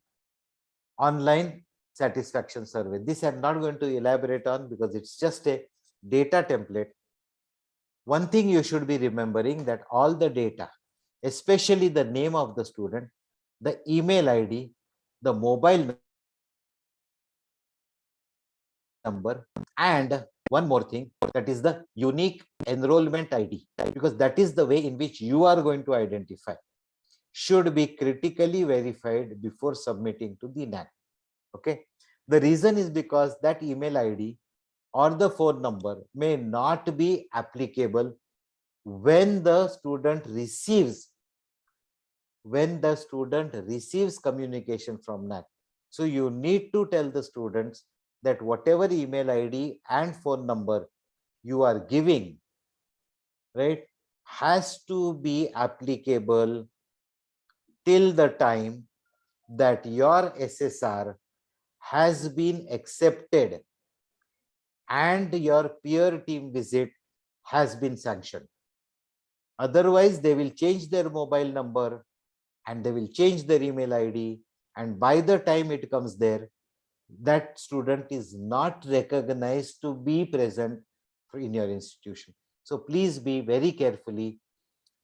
online satisfaction survey. This I'm not going to elaborate on because it's just a data template. One thing you should be remembering that all the data, especially the name of the student, the email ID, the mobile number, and one more thing, that is the unique enrollment ID, because that is the way in which you are going to identify, should be critically verified before submitting to the NAC. Okay, the reason is because that email ID or the phone number may not be applicable when the student receives communication from NAC. So you need to tell the students that whatever email ID and phone number you are giving, right, has to be applicable till the time that your SSR has been accepted and your peer team visit has been sanctioned. Otherwise, they will change their mobile number and they will change their email ID, and by the time it comes there, that student is not recognized to be present in your institution. So please be very carefully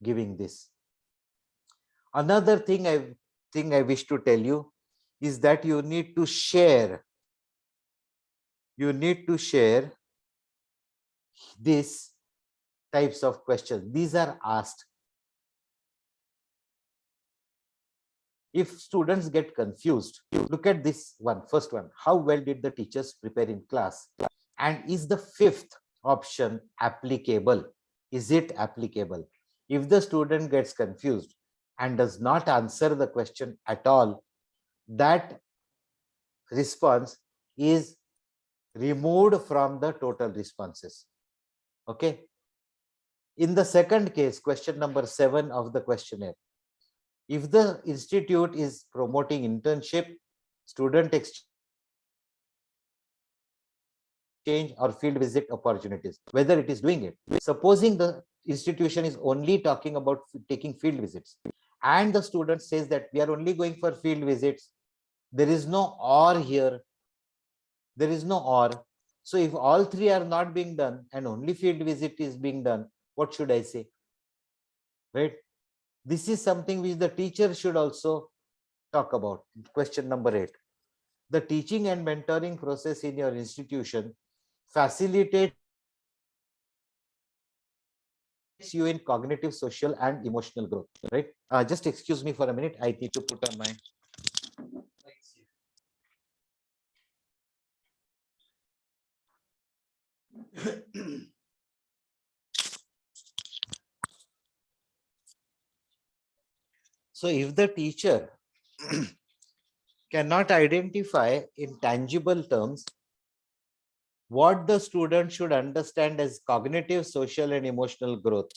giving this. Another thing I wish to tell you is that you need to share these types of questions. These are asked. If students get confused, look at this one, first one. How well did the teachers prepare in class? And is the fifth option applicable? Is it applicable? If the student gets confused and does not answer the question at all, that response is removed from the total responses. Okay. In the second case, question number 7 of the questionnaire, if the institute is promoting internship, student exchange or field visit opportunities, whether it is doing it. Supposing the institution is only talking about taking field visits and the student says that we are only going for field visits, there is no or here. There is no or. So if all three are not being done and only field visit is being done, what should I say? Right? This is something which the teacher should also talk about. Question number 8. The teaching and mentoring process in your institution facilitates you in cognitive, social, and emotional growth. Right? Just excuse me for a minute. I need to put on my So if the teacher cannot identify in tangible terms what the student should understand as cognitive, social, and emotional growth,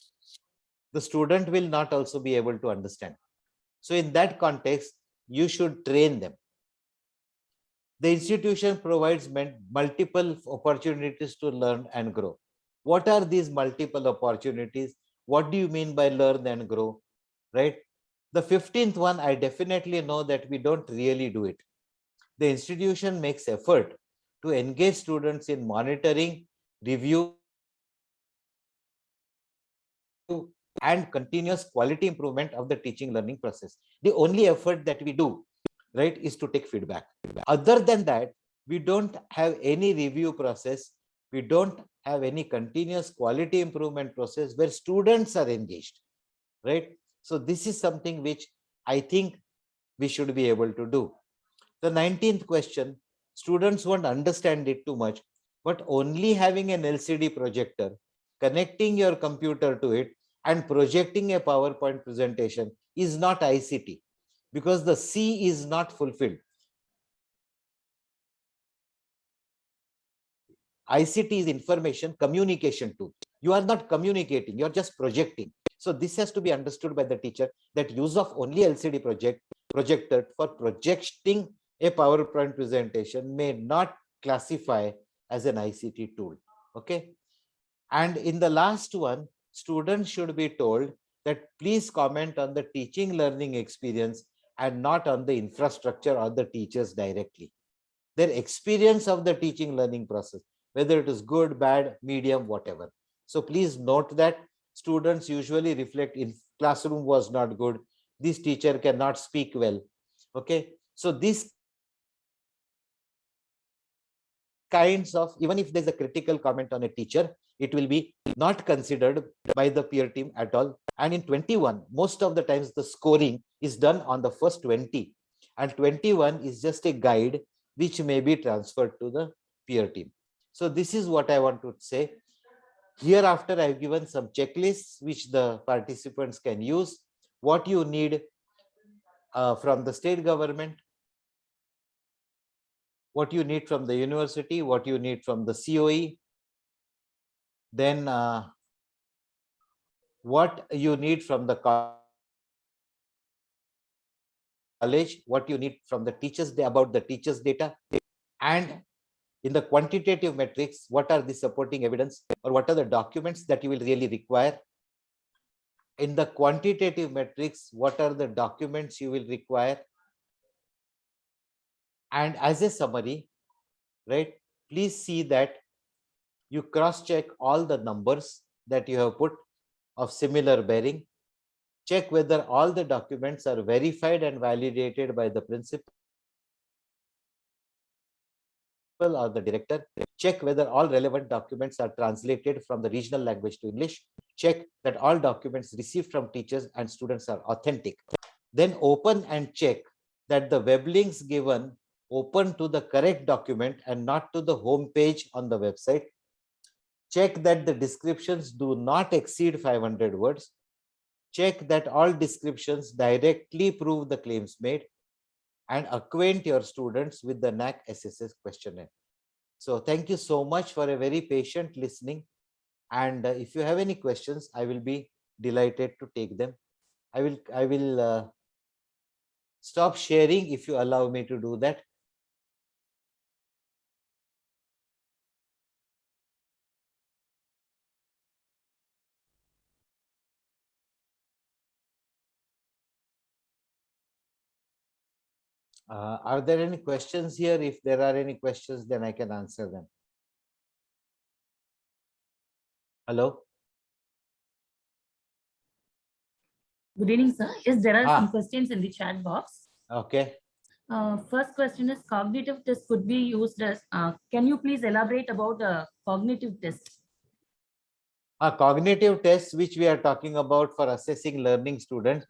the student will not also be able to understand. So in that context, you should train them. The institution provides multiple opportunities to learn and grow. What are these multiple opportunities? What do you mean by learn and grow? Right? The 15th one, I definitely know that we don't really do it. The institution makes effort to engage students in monitoring, review, and continuous quality improvement of the teaching learning process. The only effort that we do, right, is to take feedback. Other than that, we don't have any review process. We don't have any continuous quality improvement process where students are engaged, right? So this is something which I think we should be able to do. The 19th question, students won't understand it too much, but only having an LCD projector, connecting your computer to it and projecting a PowerPoint presentation is not ICT, because the C is not fulfilled. ICT is information communication tool. You are not communicating, you are just projecting. So this has to be understood by the teacher, that use of only LCD projector for projecting a PowerPoint presentation may not classify as an ICT tool. Okay. And in the last one, students should be told that please comment on the teaching learning experience and not on the infrastructure or the teachers directly. Their experience of the teaching learning process, whether it is good, bad, medium, whatever. So please note that students usually reflect in classroom was not good. This teacher cannot speak well. Okay. So these kinds of, even if there's a critical comment on a teacher, it will be not considered by the peer team at all. And in 21, most of the times the scoring is done on the first 20, and 21 is just a guide which may be transferred to the peer team. So this is what I want to say. Hereafter, I've given some checklists which the participants can use. What you need from the state government, what you need from the university, what you need from the COE, then what you need from the college, what you need from the teachers about the teachers data, and in the quantitative metrics, what are the supporting evidence or what are the documents that you will really require. In the quantitative metrics, what are the documents you will require. And as a summary, right, please see that you cross-check all the numbers that you have put of similar bearing. Check whether all the documents are verified and validated by the principal or the director. Check whether all relevant documents are translated from the regional language to English. Check that all documents received from teachers and students are authentic. Then open and check that the web links given open to the correct document and not to the home page on the website. Check that the descriptions do not exceed 500 words. Check that all descriptions directly prove the claims made, and acquaint your students with the NAAC SSS questionnaire. So thank you so much for a very patient listening. And if you have any questions, I will be delighted to take them. I will stop sharing if you allow me to do that. Are there any questions here? If there are any questions, then I can answer them. Hello? Good evening, sir. Yes, there are Ah. some questions in the chat box. Okay. First question is cognitive test could be used as, can you please elaborate about cognitive test? Cognitive tests, which we are talking about for assessing learning students.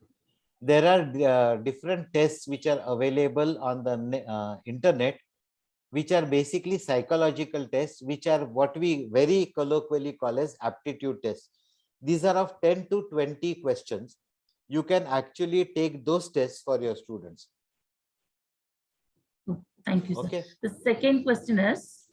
There are different tests which are available on the internet. which are basically psychological tests, which are what we very colloquially call as aptitude tests. These are of 10 to 20 questions. You can actually take those tests for your students. Thank you, sir. Okay. The second question is,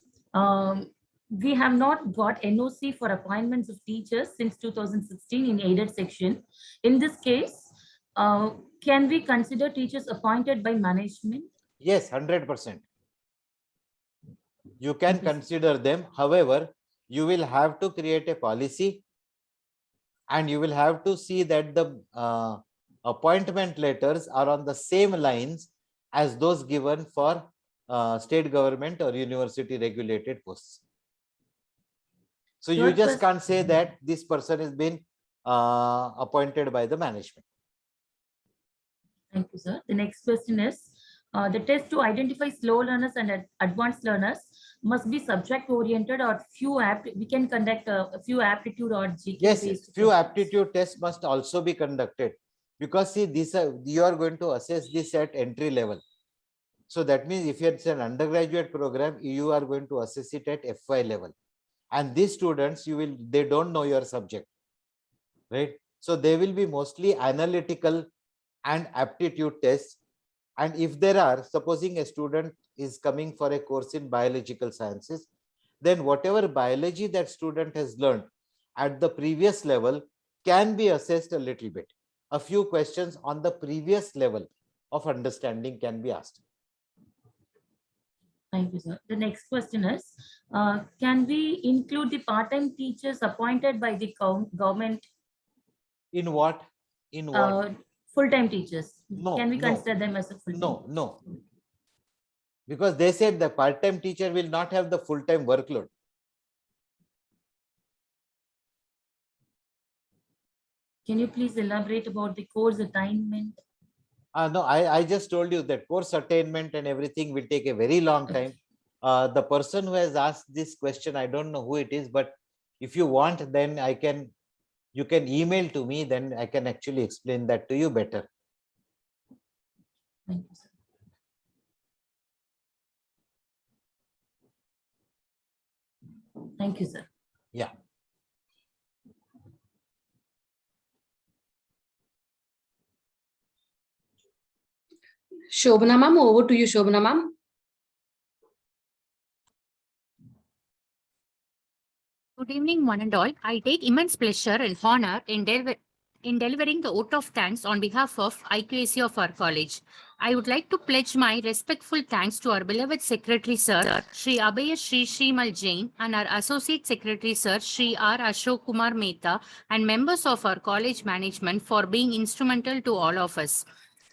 we have not got NOC for appointments of teachers since 2016 in aided section. In this case, can we consider teachers appointed by management? Yes, 100%. You can Thank you, sir. consider them. However, you will have to create a policy and you will have to see that the appointment letters are on the same lines as those given for state government or university regulated posts. So you Third just question- can't say that this person has been appointed by the management. Thank you, sir. The next question is, the test to identify slow learners and advanced learners must be subject oriented, or we can conduct a few aptitude or GK Yes, based few questions. aptitude tests must also be conducted, because see, these are, you are going to assess this at entry level. So that means if it's an undergraduate program, you are going to assess it at FY level. And these students, they don't know your subject, right? So they will be mostly analytical and aptitude tests. And if there are, supposing a student is coming for a course in biological sciences, then whatever biology that student has learned at the previous level can be assessed a little bit. A few questions on the previous level of understanding can be asked. Thank you, sir. The next question is, can we include the part-time teachers appointed by the government, In what? In what? full-time teachers? No, Can we no. consider them as a full-time? No. Because they said the part-time teacher will not have the full-time workload. Can you please elaborate about the course attainment? No, I just told you that course attainment and everything will take a very long time. The person who has asked this question, I don't know who it is, but if you want, then you can email to me, then I can actually explain that to you better. Thank you, sir. Thank you, sir. Yeah. Shobana ma'am, over to you, Shobana ma'am. Good evening, one and all. I take immense pleasure and honor in delivering the vote of thanks on behalf of IQAC of our college. I would like to pledge my respectful thanks to our beloved Secretary Sir, Shri Abhay Shri Shrimal Jain, and our Associate Secretary Sir, Shri R. Ashok Kumar Mehta, and members of our college management for being instrumental to all of us.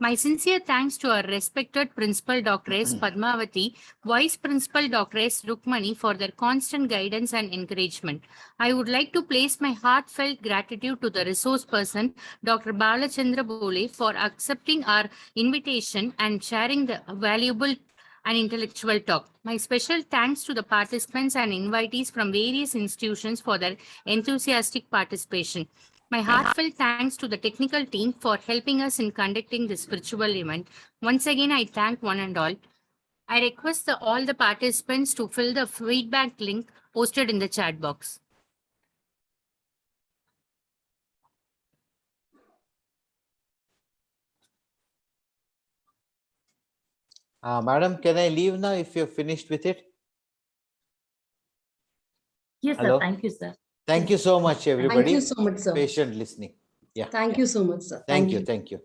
My sincere thanks to our respected Principal Dr. S. Padmavati, Vice Principal Dr. S. Rukmani for their constant guidance and encouragement. I would like to place my heartfelt gratitude to the resource person, Dr. Balachandra Bole, for accepting our invitation and sharing the valuable and intellectual talk. My special thanks to the participants and invitees from various institutions for their enthusiastic participation. My heartfelt thanks to the technical team for helping us in conducting this virtual event. Once again, I thank one and all. I request all the participants to fill the feedback link posted in the chat box. Madam, can I leave now if you're finished with it? Yes, Hello? sir. Thank you, sir. Thank you so much, everybody. Thank you so much, sir. Patient listening. Thank you so much, sir. Thank you. Thank you.